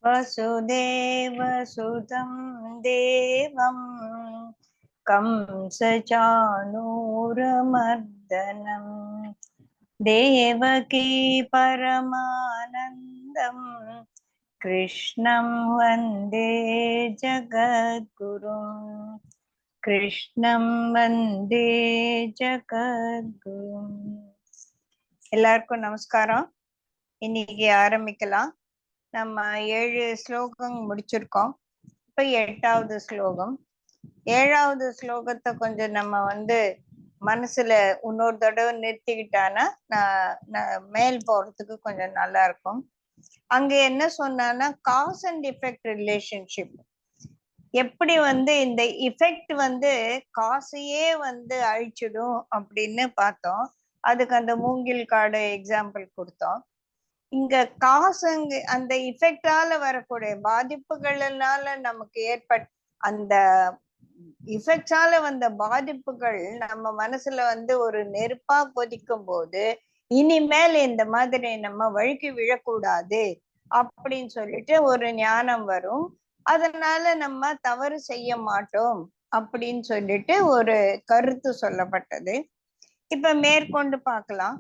वसुदेवसुतं देवं कंसचाणूरमर्दनं देवकी परमानन्दं कृष्णं वन्दे जगद्गुरुं कृष्णं वन्दे जगद्गुरुं। எல்லாருக்கும் நமஸ்காரம். இன்னைக்கு ஆரம்பிக்கலாம். நம்ம 7 ஸ்லோகம் முடிச்சிருக்கோம். இப்ப 8வது ஸ்லோகம். 7வது ஸ்லோகத்தை கொஞ்சம் நம்ம மனசுல இன்னொரு தடவை நிறுத்திக்கிட்டானா மேல் போறதுக்கு கொஞ்சம் நல்லா இருக்கும். அங்க என்ன சொன்னான்னா காஸ் அண்ட் எஃபெக்ட் ரிலேஷன்ஷிப், எப்படி இந்த இஃபெக்ட் காசையே அழிச்சிடும் அப்படின்னு பார்த்தோம். அதுக்கு அந்த மூங்கில் காடு எக்ஸாம்பிள் கொடுத்தோம். இங்க காசுங்க அந்த இஃபெக்டால வரக்கூடிய பாதிப்புகள்னால நமக்கு அந்த இஃபெக்டால வந்த பாதிப்புகள் நம்ம மனசுல ஒரு நெருப்பா கொதிக்கும் போது இனிமேல் இந்த மாதிரி நம்ம வழுக்கி விழக்கூடாது அப்படின்னு சொல்லிட்டு ஒரு ஞானம் வரும். அதனால நம்ம தவறு செய்ய மாட்டோம் அப்படின்னு சொல்லிட்டு ஒரு கருத்து சொல்லப்பட்டது. இப்ப மேற்கொண்டு பார்க்கலாம்.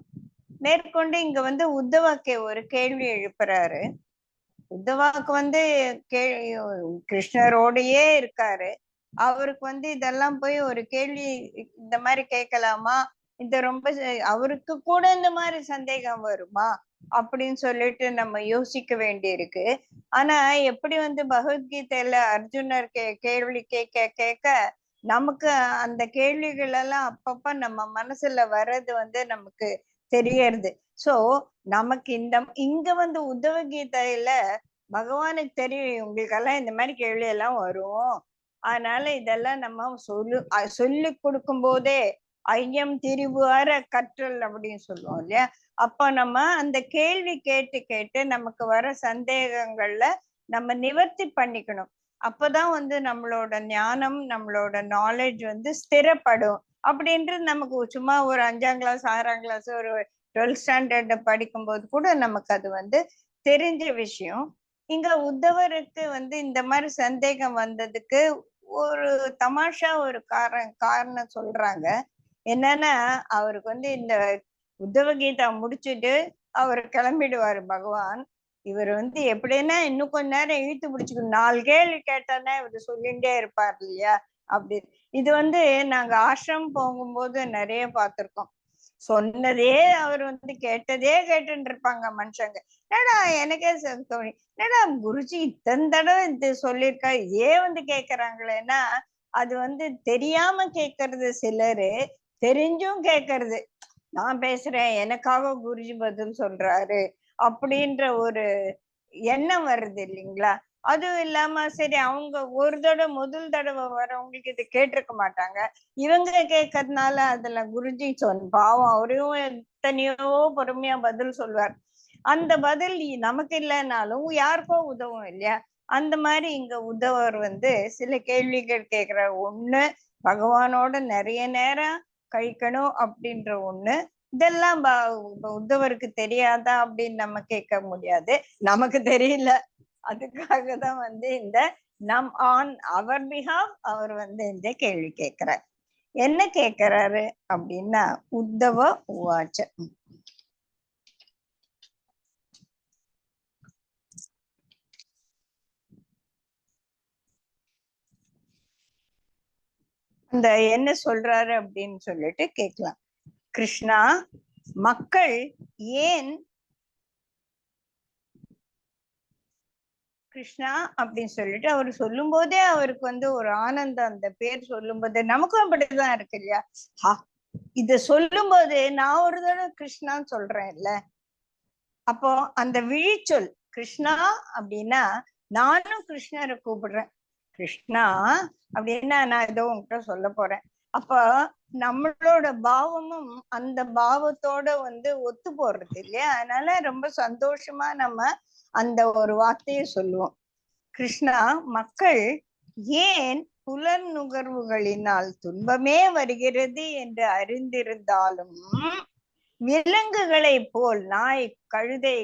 மேற்கொண்டு இங்க உத்தவாக்கு ஒரு கேள்வி எழுப்புறாரு. உத்தவாக்கு கிருஷ்ணரோடையே இருக்காரு. அவருக்கு இதெல்லாம் போய் ஒரு கேள்வி இந்த மாதிரி கேட்கலாமா, இந்த ரொம்ப அவருக்கு கூட இந்த மாதிரி சந்தேகம் வருமா அப்படின்னு சொல்லிட்டு நம்ம யோசிக்க வேண்டி இருக்கு. ஆனா எப்படி பகவத்கீதையில அர்ஜுனர் கேள்வி கேட்க கேட்க நமக்கு அந்த கேள்விகள் எல்லாம் அப்பப்ப நம்ம மனசுல வர்றது நமக்கு தெரியறது. சோ நமக்கு இங்க உத்தவகீதையில பகவானுக்கு தெரியும் இவங்களுக்கெல்லாம் இந்த மாதிரி கேள்வி எல்லாம் வரும். அதனால இதெல்லாம் நம்ம சொல்லி கொடுக்கும் போதே ஐயம் திரிவார கற்றல் அப்படின்னு சொல்லுவோம் இல்லையா. அப்ப நம்ம அந்த கேள்வி கேட்டு கேட்டு நமக்கு வர சந்தேகங்கள்ல நம்ம நிவர்த்தி பண்ணிக்கணும். அப்பதான் நம்மளோட ஞானம், நம்மளோட நாலேஜ் ஸ்திரப்படும். அப்படின்றது நமக்கு சும்மா ஒரு 5ஆம் கிளாஸ் 6ஆம் கிளாஸ் ஒரு 12th ஸ்டாண்டர்ட் படிக்கும் போது கூட நமக்கு அது தெரிஞ்ச விஷயம். இங்க உத்தவருக்கு இந்த மாதிரி சந்தேகம் வந்ததுக்கு ஒரு தமாஷா ஒரு காரணம் சொல்றாங்க. என்னன்னா அவருக்கு இந்த உத்தவகீதா முடிச்சுட்டு அவர் கிளம்பிடுவாரு பகவான். இவர் எப்படின்னா இன்னும் கொஞ்ச நேரம் இழுத்து பிடிச்சுக்கணும், 4 கேள்வி கேட்டானே இவர் சொல்லிட்டே இருப்பார் இல்லையா. அப்படி இது நாங்க ஆசிரமம் போகும்போது நிறைய பார்த்திருக்கோம். சொன்னதே அவர் கேட்டதே கேட்டுட்டு இருப்பாங்க மனுஷங்க. என்னடா எனக்கே தோணி, என்னடா குருஜி இத்தனை தடவை இது சொல்லியிருக்கா, இதே கேக்குறாங்களேன்னா அது தெரியாம கேக்குறது சிலரு, தெரிஞ்சும் கேக்குறது. நான் பேசுறேன் எனக்காக குருஜி பதில் சொல்றாரு அப்படின்ற ஒரு எண்ணம் வருது இல்லைங்களா. அதுவும் இல்லாம சரி அவங்க ஒரு தடவை முதல் தடவை வரவங்களுக்கு இது கேட்டிருக்க மாட்டாங்க, இவங்க கேட்கறதுனால அதுல குருஜி பாவம் அவரையும் எத்தனையோ பொறுமையா பதில் சொல்வார். அந்த பதில் நமக்கு இல்லைன்னாலும் யாருக்கோ உதவும் இல்லையா. அந்த மாதிரி இங்க உதவர் சில கேள்விகள் கேட்கிற ஒண்ணு, பகவானோட நிறைய நேரம் கழிக்கணும் அப்படின்ற ஒண்ணு. இதெல்லாம் உத்தவருக்கு தெரியாதா அப்படின்னு நம்ம கேட்க முடியாது, நமக்கு தெரியல. அதுக்காக தான் இந்த நம் ஆன் அவர் பிஹாவ் அவர் இந்த கேள்வி கேட்கிறார். என்ன கேட்கிறாரு அப்படின்னா உத்தவ உவாச்ச. அந்த என்ன சொல்றாரு அப்படின்னு சொல்லிட்டு கேட்கலாம். கிருஷ்ணா, மக்கள் ஏன் கிருஷ்ணா அப்படின்னு சொல்லிட்டு அவர் சொல்லும் போதே அவருக்கு ஒரு ஆனந்தம். அந்த பேர் சொல்லும் போது நமக்கும் அப்படிதான் இருக்கு இல்லையா. இத சொல்லும் போது நான் ஒரு தடவை கிருஷ்ணான்னு சொல்றேன் இல்ல, அப்போ அந்த விழிச்சொல் கிருஷ்ணா அப்படின்னா நானும் கிருஷ்ணரை கூப்பிடுறேன். கிருஷ்ணா அப்படின்னா நான் ஏதோ உங்ககிட்ட சொல்ல போறேன். அப்ப நம்மளோட பாவமும் அந்த பாவத்தோட ஒத்து போடுறது இல்லையா. அதனால ரொம்ப சந்தோஷமா நம்ம அந்த ஒரு வார்த்தையை சொல்லுவோம். கிருஷ்ணா, மக்கள் ஏன் புலன் நுகர்வுகளினால் துன்பமே வருகிறது என்று அறிந்திருந்தாலும் விலங்குகளை போல், நாய் கழுதை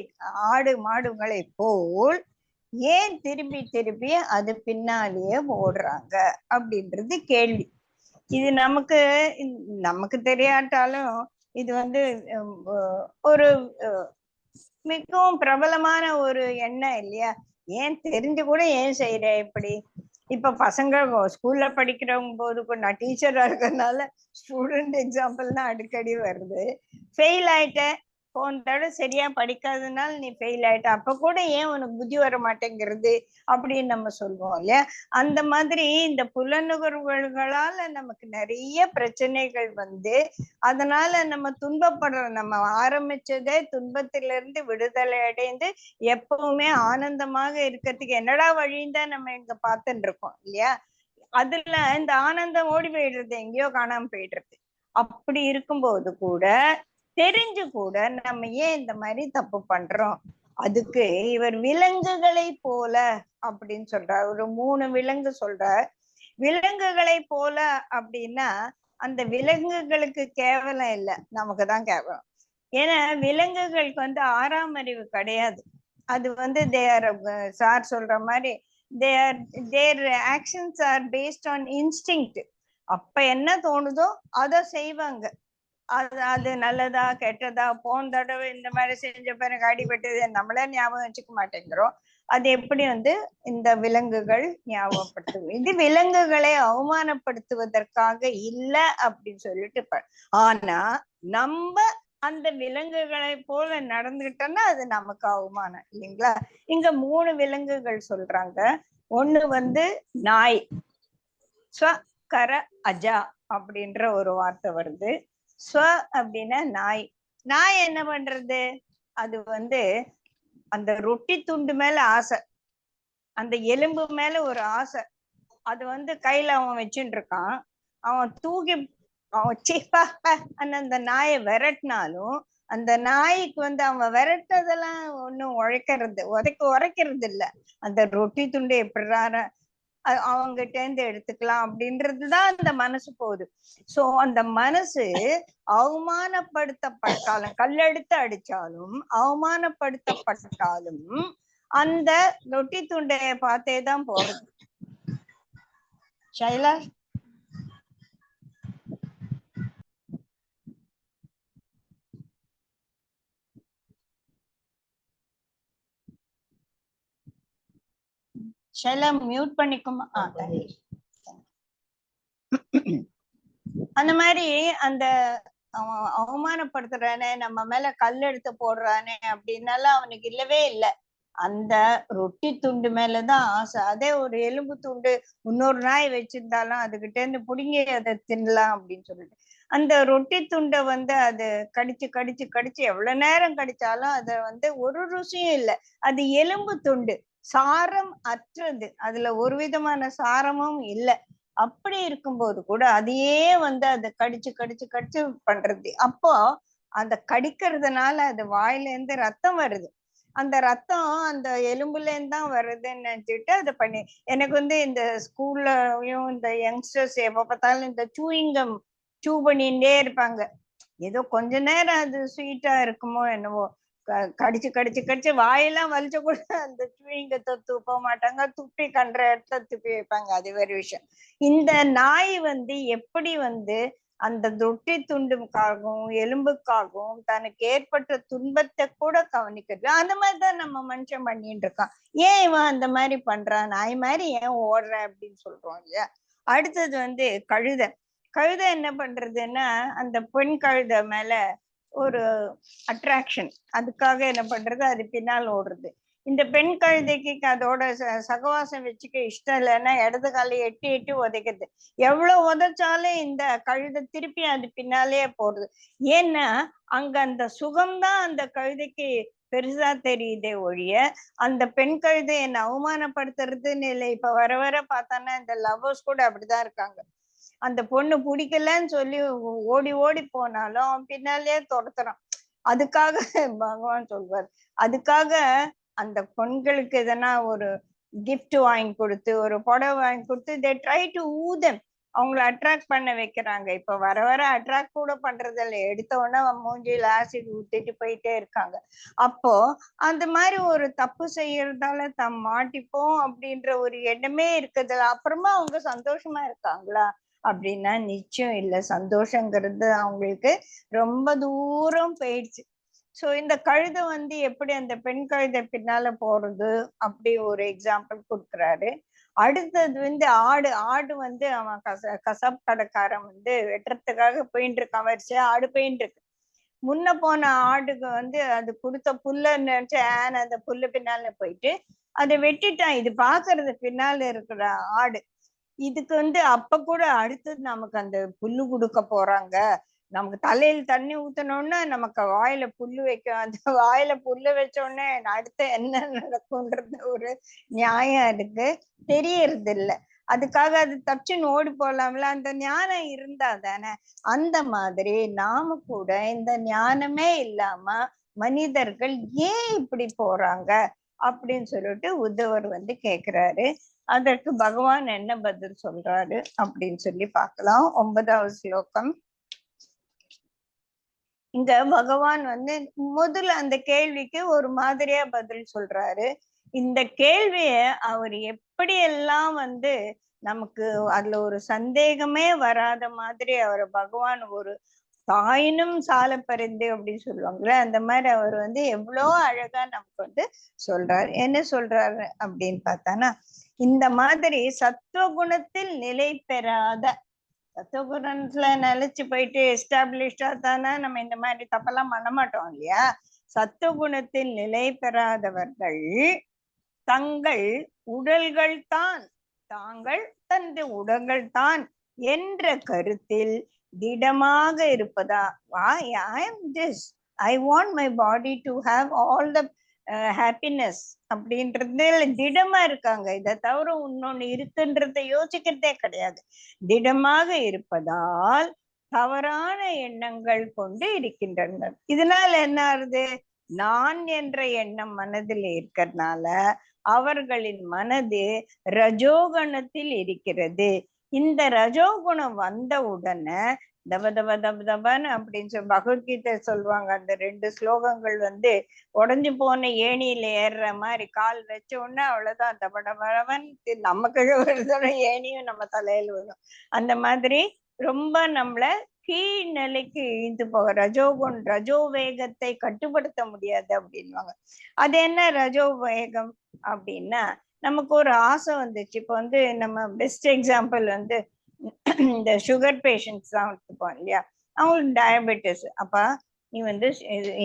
ஆடு மாடுகளை போல் ஏன் திருப்பி திருப்பி அது பின்னாலேயே ஓடுறாங்க அப்படின்றது கேள்வி. இது நமக்கு நமக்கு தெரியாட்டாலும் இது வந்து ஒரு மிகவும் பிரபலமான ஒரு எண்ணம் இல்லையா? ஏன் தெரிஞ்சு கூட ஏன் செய்யற இப்படி? இப்ப பசங்க ஸ்கூல்ல படிக்கிறவங்க போது கூட, நான் டீச்சரா இருக்கிறதுனால ஸ்டூடெண்ட் எக்ஸாம்பிள் தான் அடிக்கடி வருது. ஃபெயில் ஆயிட்டேன், போன தடவை சரியா படிக்காதனால நீ ஃபெயில் ஆயிட்ட, அப்ப கூட ஏன் உனக்கு புத்தி வர மாட்டேங்கிறது அப்படின்னு நம்ம சொல்லுவோம் இல்லையா? அந்த மாதிரி இந்த புலனுகர்வுகளால நமக்கு நிறைய பிரச்சனைகள் வந்து, அதனால நம்ம துன்பப்படுறோம். நம்ம ஆரம்பிச்சதே துன்பத்திலிருந்து விடுதலை அடைந்து எப்பவுமே ஆனந்தமாக இருக்கிறதுக்கு என்னடா வழின்னு தான் நம்ம இங்க பார்த்துட்டு இருக்கோம் இல்லையா? அதுல இந்த ஆனந்தம் ஓடி போயிடுறது, எங்கேயோ காணாம போயிடுறது. அப்படி இருக்கும்போது கூட தெரிஞ்சு கூட நம்ம ஏன் இந்த மாதிரி தப்பு பண்றோம்? அதுக்கு இவர் விலங்குகளை போல அப்படின்னு சொல்றார். ஒரு 3 விலங்கு சொல்றார். விலங்குகளை போல அப்படின்னா அந்த விலங்குகளுக்கு கேவலம் இல்ல, நமக்கு தான் கேவலம். ஏன்னா விலங்குகளுக்கு வந்து 6ஆம் அறிவு கிடையாது. அது வந்து தேர் சார் சொல்ற மாதிரி their actions are based on instinct. அப்ப என்ன தோணுதோ அதை செய்வாங்க. அது நல்லதா கெட்டதா, போன தடவை இந்த மாதிரி செஞ்ச பிறகு அடிபட்டது நம்மளே ஞாபகம் வச்சுக்க மாட்டேங்கிறோம். அது எப்படி வந்து இந்த விலங்குகள் ஞாபகப்படுத்தும். இது விலங்குகளை அவமானப்படுத்துவதற்காக இல்ல அப்படின்னு சொல்லிட்டு, ஆனா நம்ம அந்த விலங்குகளை போல நடந்துகிட்டோம்னா அது நமக்கு அவமானம் இல்லைங்களா? இங்க 3 விலங்குகள் சொல்றாங்க. ஒண்ணு வந்து நாய், ஸ்வ கர அஜா அப்படின்ற ஒரு வார்த்தை வருது. ஸ்வ அப்படின்னா நாய். நாய் என்ன பண்றது? அது வந்து அந்த ரொட்டி துண்டு மேல ஆசை, அந்த எலும்பு மேல ஒரு ஆசை. அது வந்து கையில அவன் வச்சுட்டு இருக்கான். அவன் தூக்கி அவன் அந்த நாயை விரட்டினாலும் அந்த நாய்க்கு வந்து அவன் விரட்டதெல்லாம் ஒண்ணும் உரைக்கிறது இல்ல. அந்த ரொட்டி துண்டு எப்படிறார அவங்ககிட்ட இருந்து எடுத்துக்கலாம் அப்படின்றதுதான் அந்த மனசு போகுது. சோ அந்த மனசு அவமானப்படுத்தப்பட்டாலும், கல்லெடுத்து அடிச்சாலும் அவமானப்படுத்தப்பட்டாலும் அந்த ரொட்டி துண்டைய பார்த்தேதான் போறது. ஷைலா, ஷைலா மியூட் பண்ணிக்குமா? அந்த மாதிரி அந்த அவமானப்படுத்துறானே, நம்ம மேல கல் எடுத்து போடுறானே அப்படின்னாலாம் அவனுக்கு இல்லவே இல்லை. அந்த ரொட்டி துண்டு மேலதான் ஆசை. அதே ஒரு எலும்பு துண்டு இன்னொரு நாய் வச்சிருந்தாலும் அதுகிட்ட இருந்து புடுங்கி அதை தின்னலாம் அப்படின்னு சொல்லிட்டு, அந்த ரொட்டி துண்டை வந்து அது கடிச்சு கடிச்சு கடிச்சு எவ்வளவு நேரம் கடிச்சாலும் அதை வந்து ஒரு ருசியும் இல்லை. அது எலும்பு துண்டு, சாரம் அற்றது, அதுல ஒரு விதமான சாரமும் இல்லை. அப்படி இருக்கும்போது கூட அதையே வந்து அதை கடிச்சு கடிச்சு கடிச்சு பண்றது. அப்போ அந்த கடிக்கிறதுனால அது வாயில இருந்து ரத்தம் வருது. அந்த ரத்தம் அந்த எலும்புல இருந்து தான் வருதுன்னு நினைச்சிட்டு அதை பண்ணி, எனக்கு வந்து இந்த ஸ்கூல்லயும் இந்த யங்ஸ்டர்ஸ் எப்ப பார்த்தாலும் இந்த சூயிங்கம் சூ பண்ணிட்டே இருப்பாங்க. ஏதோ கொஞ்ச நேரம் அது ஸ்வீட்டா இருக்குமோ என்னவோ, கடிச்சு கடிச்சு கடிச்சு வாயெல்லாம் வலிச்ச கூட அந்த சூயிங்கத்தை துப்ப மாட்டாங்க, துப்பி கண்ட இடத்த துப்பி வைப்பாங்க. அது வேற விஷயம். இந்த நாய் வந்து எப்படி வந்து அந்த ரொட்டி துண்டுக்காகவும் எலும்புக்காகவும் தனக்கு ஏற்பட்ட துன்பத்தை கூட கவனிக்கிறது. அந்த மாதிரிதான் நம்ம மனுஷன் பண்ணிட்டு இருக்கான். ஏன் இவன் அந்த மாதிரி பண்றான், நாய் மாதிரி ஏன் ஓடுற அப்படின்னு சொல்றோம் இல்லையா? அடுத்தது வந்து கழுதை. கழுதை என்ன பண்றதுன்னா அந்த பெண் கழுதை மேல ஒரு அட்ராக்ஷன், அதுக்காக என்ன பண்றது, அது பின்னால் ஓடுறது. இந்த பெண் கழுதைக்கு அதோட சகவாசம் வச்சுக்க இஷ்டம் இல்லைன்னா இடது காலை எட்டி எட்டி உதைக்கிறது. எவ்வளவு உதைச்சாலும் இந்த கழுதை திருப்பி அது பின்னாலேயே போறது. ஏன்னா அங்க அந்த சுகம்தான் அந்த கழுதைக்கு பெருசா தெரியுதே ஒழிய அந்த பெண் கழுதை என்ன அவமானப்படுத்துறதுன்னு இல்லை. இப்ப வர வர பார்த்தானா இந்த லவ்வர்ஸ் கூட அப்படிதான் இருக்காங்க. அந்த பொண்ணு பிடிக்கலன்னு சொல்லி ஓடி ஓடி போனாலும் அவன் பின்னாலேயே துரத்துறான். அதுக்காக பகவான் சொல்வார், அதுக்காக அந்த பெண்களுக்கு எதனா ஒரு கிஃப்ட் வாங்கி கொடுத்து, ஒரு புடவை வாங்கி கொடுத்து, they try to woo them. அவங்கள அட்ராக்ட் பண்ண வைக்கிறாங்க. இப்ப வர வர அட்ராக்ட் கூட பண்றது இல்லை, எடுத்த உடனே மூஞ்சில ஆசிட் ஊத்திட்டு போயிட்டே இருக்காங்க. அப்போ அந்த மாதிரி ஒரு தப்பு செய்யறதால மாட்டிப்போம் அப்படின்ற ஒரு எண்ணமே இருக்குது. அப்புறமா அவங்க சந்தோஷமா இருக்காங்களா அப்படின்னா நிச்சயம் இல்லை. சந்தோஷங்கிறது அவங்களுக்கு ரொம்ப தூரம் போயிடுச்சு. சோ இந்த கழுதை எப்படி அந்த பெண் கழுதை பின்னால போறது அப்படி ஒரு எக்ஸாம்பிள் கொடுக்குறாரு. அடுத்தது ஆடு. ஆடு அவன் கசாப் கடைக்காரன் வெட்டுறதுக்காக போயிட்டு இருக்கான். வரிசையா ஆடு போயிட்டு இருக்கு. முன்ன போன ஆடுக்கு அது கொடுத்த புல்ல நினைச்சு அந்த புல்லு பின்னால போயிட்டு அதை வெட்டிட்டான். இது பாக்குறது பின்னால இருக்கிற ஆடு. இதுக்கு அப்ப கூட அடுத்தது நமக்கு அந்த புல்லு கொடுக்க போறாங்க, நமக்கு தலையில தண்ணி ஊத்தணும்னா நமக்கு வாயில புல்லு வைக்க, அந்த வாயில புல்லு வச்ச உடனே அடுத்த என்ன நடக்கும்ன்றது ஒரு நியாயம் இருக்கு, தெரியறது இல்ல. அதுக்காக அது தப்பிச்சுன்னு ஓடி போலாம்ல, அந்த ஞானம் இருந்தா தானே. அந்த மாதிரி நாம கூட இந்த ஞானமே இல்லாம மனிதர்கள் ஏன் இப்படி போறாங்க அப்படின்னு சொல்லிட்டு உத்தவர் கேக்குறாரு. அதற்கு பகவான் என்ன பதில் சொல்றாரு அப்படின்னு சொல்லி பார்க்கலாம். 9வது ஸ்லோகம். இங்க பகவான் முதல்ல அந்த கேள்விக்கு ஒரு மாதிரியா பதில் சொல்றாரு. இந்த கேள்விய அவர் எப்படியெல்லாம் நமக்கு அதுல ஒரு சந்தேகமே வராத மாதிரி அவர் பகவான் ஒரு தாயினும் சால பரிந்து அப்படின்னு சொல்லுவாங்கல்ல, அந்த மாதிரி அவர் எவ்வளோ அழகா நமக்கு சொல்றாரு. என்ன சொல்றாரு அப்படின்னு பார்த்தானா, இந்த மாதிரி சத்துவகுணத்தில் நிலை பெறாத, சத்துவகுணத்துல நிலைச்சு போயிட்டு எஸ்டாப்ளிஷ்டா தானே நம்ம இந்த மாதிரி தப்பெல்லாம் பண்ண மாட்டோம் இல்லையா. சத்துவகுணத்தில் நிலை பெறாதவர்கள் தங்கள் உடல்கள் தான், தாங்கள் தந்து உடல்கள் தான் என்ற கருத்தில் திடமாக இருப்பதா. I am this, I want my body to have all the happiness அப்படின்றது திடமா இருக்காங்க. இதை தவிர இன்னொன்னு இருக்குன்றத யோசிக்கிறதே கிடையாது. திடமாக இருப்பதால் தவறான எண்ணங்கள் கொண்டு இருக்கின்றனர். இதனால என்ன ஆகுது, நான் என்ற எண்ணம் மனதில் இருக்கிறதுனால அவர்களின் மனது ரஜோகுணத்தில் இருக்கிறது. இந்த ரஜோகுணம் வந்த உடனே தப தப தப தபன்னு அப்படின்னு சொல்லி பகவத்கீதை சொல்லுவாங்க. அந்த 2 ஸ்லோகங்கள் உடஞ்சு போன ஏணியில ஏறுற மாதிரி, கால் வச்ச உடனே அவ்வளவுதான் தப டபன், நம்ம கீழே ஏணியும் நம்ம தலையில வரும். அந்த மாதிரி ரொம்ப நம்மள கீழ்நிலைக்கு இழுத்து போக, ரஜோ வேகத்தை கட்டுப்படுத்த முடியாது அப்படின்வாங்க. அது என்ன ரஜோ வேகம் அப்படின்னா, நமக்கு ஒரு ஆசை வந்துச்சு. இப்போ நம்ம பெஸ்ட் எக்ஸாம்பிள் இந்த சுகர் பேஷண்ட்ஸ் தான் எடுத்துப்போம் இல்லையா. அவங்களுக்கு டயபெட்டிஸ். அப்ப நீ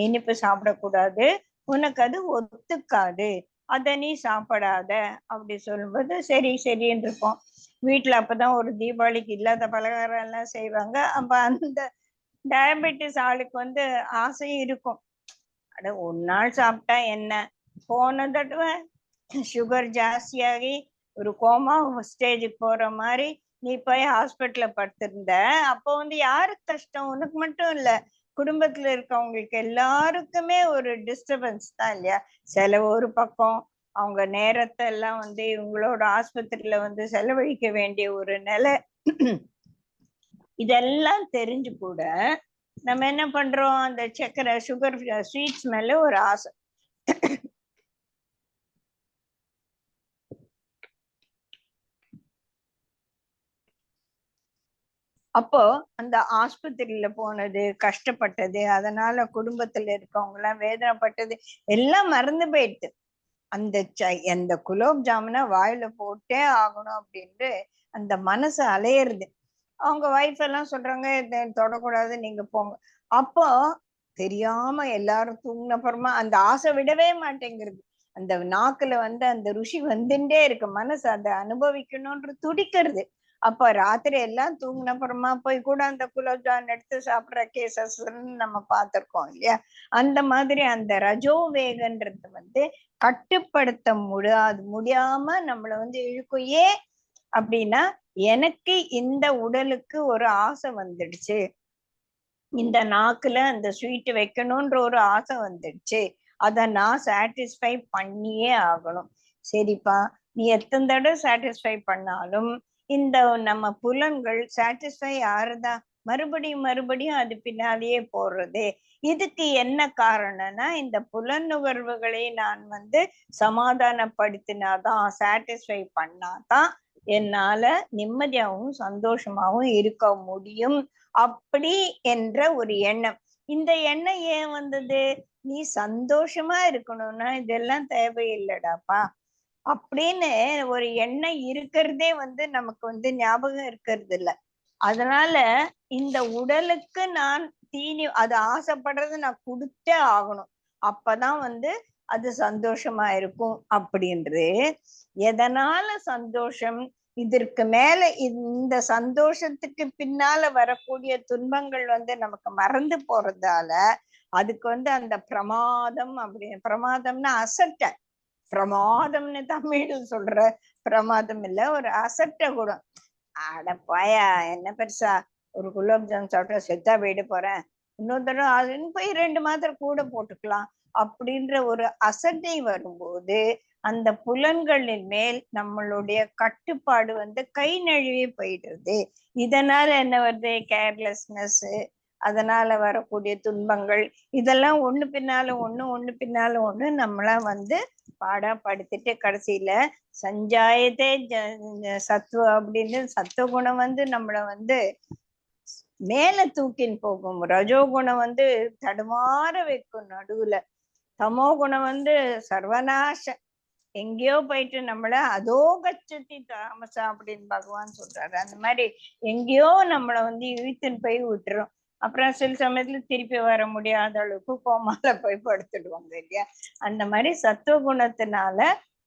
இனிப்பு சாப்பிடக்கூடாது, உனக்கு அது ஒத்துக்காது, அத நீ சாப்பிடாத அப்படி சொல்லும்போது சரி சரின்னு இருப்போம். வீட்டுல அப்பதான் ஒரு தீபாவளிக்கு இல்லாத பலகாரம் எல்லாம் செய்வாங்க. அப்ப அந்த டயபெட்டிஸ் ஆளுக்கு ஆசையும் இருக்கும். அட ஒரு நாள் சாப்பிட்டா என்ன, போன தடவை சுகர் ஜாஸ்தியாகி ஒரு கோமா ஸ்டேஜுக்கு போற மாதிரி நீ போய் ஹாஸ்பிட்டல்ல படுத்திருந்த. அப்போ யாருக்கு கஷ்டம், உனக்கு மட்டும் இல்ல, குடும்பத்துல இருக்கவங்களுக்கு எல்லாருக்குமே ஒரு டிஸ்டர்பன்ஸ் தான் இல்லையா. செலவு ஒரு பக்கம், அவங்க நேரத்தை எல்லாம் இவங்களோட ஆஸ்பத்திரியில செலவழிக்க வேண்டிய ஒரு நிலை. இதெல்லாம் தெரிஞ்சு கூட நம்ம என்ன பண்றோம், அந்த சக்கரை சுகர் ஸ்வீட்ஸ் மேல ஒரு ஆசை. அப்போ அந்த ஆஸ்பத்திரியில போனது, கஷ்டப்பட்டது, அதனால குடும்பத்துல இருக்கவங்க எல்லாம் வேதனைப்பட்டது எல்லாம் மறந்து போயிடுது. அந்த குலோப் ஜாமுனை வாயில போட்டே ஆகணும் அப்படின்ட்டு அந்த மனசு அலையிறது. அவங்க வைஃப் எல்லாம் சொல்றாங்க தொடக்கூடாது, நீங்க போங்க. அப்போ தெரியாம எல்லாரும் தூங்கின அப்புறமா அந்த ஆசை விடவே மாட்டேங்கிறது. அந்த நாக்குல அந்த ருசி வந்துட்டே இருக்கு, மனசு அதை அனுபவிக்கணும்ன்ற துடிக்கிறது. அப்ப ராத்திரி எல்லாம் தூங்கின அப்புறமா போய் கூட அந்த குலோப்ஜான் எடுத்து சாப்பிடுற கேசஸ் நம்ம பார்த்திருக்கோம் இல்லையா. அந்த மாதிரி அந்த ரஜோ வேகன்றது கட்டுப்படுத்த முடியாம நம்மள இழுக்கும். ஏன் அப்படின்னா, எனக்கு இந்த உடலுக்கு ஒரு ஆசை வந்துடுச்சு, இந்த நாக்குல அந்த ஸ்வீட் வைக்கணும்ன்ற ஒரு ஆசை வந்துடுச்சு, அத நான் சாட்டிஸ்ஃபை பண்ணியே ஆகணும். சரிப்பா, நீ எத்தனை தடவை சாட்டிஸ்ஃபை பண்ணாலும் இந்த நம்ம புலன்கள் சாட்டிஸ்ஃபை ஆறுதா? மறுபடியும் மறுபடியும் அது பின்னாலேயே போடுறது. இதுக்கு என்ன காரணம்னா, இந்த புலனுணர்வுகளை நான் சமாதானப்படுத்தினாதான், சாட்டிஸ்ஃபை பண்ணாதான் என்னால நிம்மதியாகவும் சந்தோஷமாவும் இருக்க முடியும். அப்படி என்ற ஒரு எண்ணம். இந்த எண்ணம் ஏன் வந்தது? நீ சந்தோஷமா இருக்கணும்னா இதெல்லாம் தேவையில்லடாப்பா அப்படின்னு ஒரு எண்ணம் இருக்கிறதே நமக்கு ஞாபகம் இருக்கிறது இல்ல. அதனால இந்த உடலுக்கு நான் தீனி, அது ஆசைப்படுறது நான் கொடுத்தே ஆகணும், அப்பதான் அது சந்தோஷமா இருக்கும் அப்படின்றது. எதனால சந்தோஷம்? இதற்கு மேல இந்த சந்தோஷத்துக்கு பின்னால வரக்கூடிய துன்பங்கள் நமக்கு மறந்து போறதால அதுக்கு அந்த பிரமாதம் அப்படின்னு, பிரமாதம்னா அசட்ட, பிரமாதம்னு தமிழ்ல சொல்ற பிரமாதம் இல்ல, ஒரு அசட்ட குணம். அட பாயா, என்ன பெருசா, ஒரு குலோப் ஜாம் சாப்பிட்டா செத்தா போயிட்டு போறேன், இன்னொரு தடவை அதுன்னு போய் 2 மாத்திரை கூட போட்டுக்கலாம் அப்படின்ற ஒரு அசட்டை வரும்போது அந்த புலன்களின் மேல் நம்மளுடைய கட்டுப்பாடு கை நழுவி போயிடுறது. இதனால என்ன வருது? கேர்லெஸ்னஸ், அதனால வரக்கூடிய துன்பங்கள், இதெல்லாம் ஒண்ணு பின்னால ஒண்ணு ஒண்ணு பின்னால ஒண்ணு நம்மள பாடப்படுத்திட்டு கடைசியில சஞ்சாயத்தே சத்துவ அப்படின்னு சத்துவ குணம் நம்மள மேல தூக்கின்னு போகும். ரஜோகுணம் தடுமாற வைக்கும் நடுவுல. தமோ குணம் சர்வநாச, எங்கேயோ போயிட்டு நம்மள அதோ கச்சதி தாமசா அப்படின்னு பகவான் சொல்றாரு. அந்த மாதிரி எங்கேயோ நம்மள இழுத்துன்னு போய் விட்டுரும். அப்புறம் சில சமயத்துல திருப்பி வர முடியாத அளவுக்கு கோமால போய் படுத்துடுவாங்க இல்லையா? அந்த மாதிரி சத்துவ குணத்தினால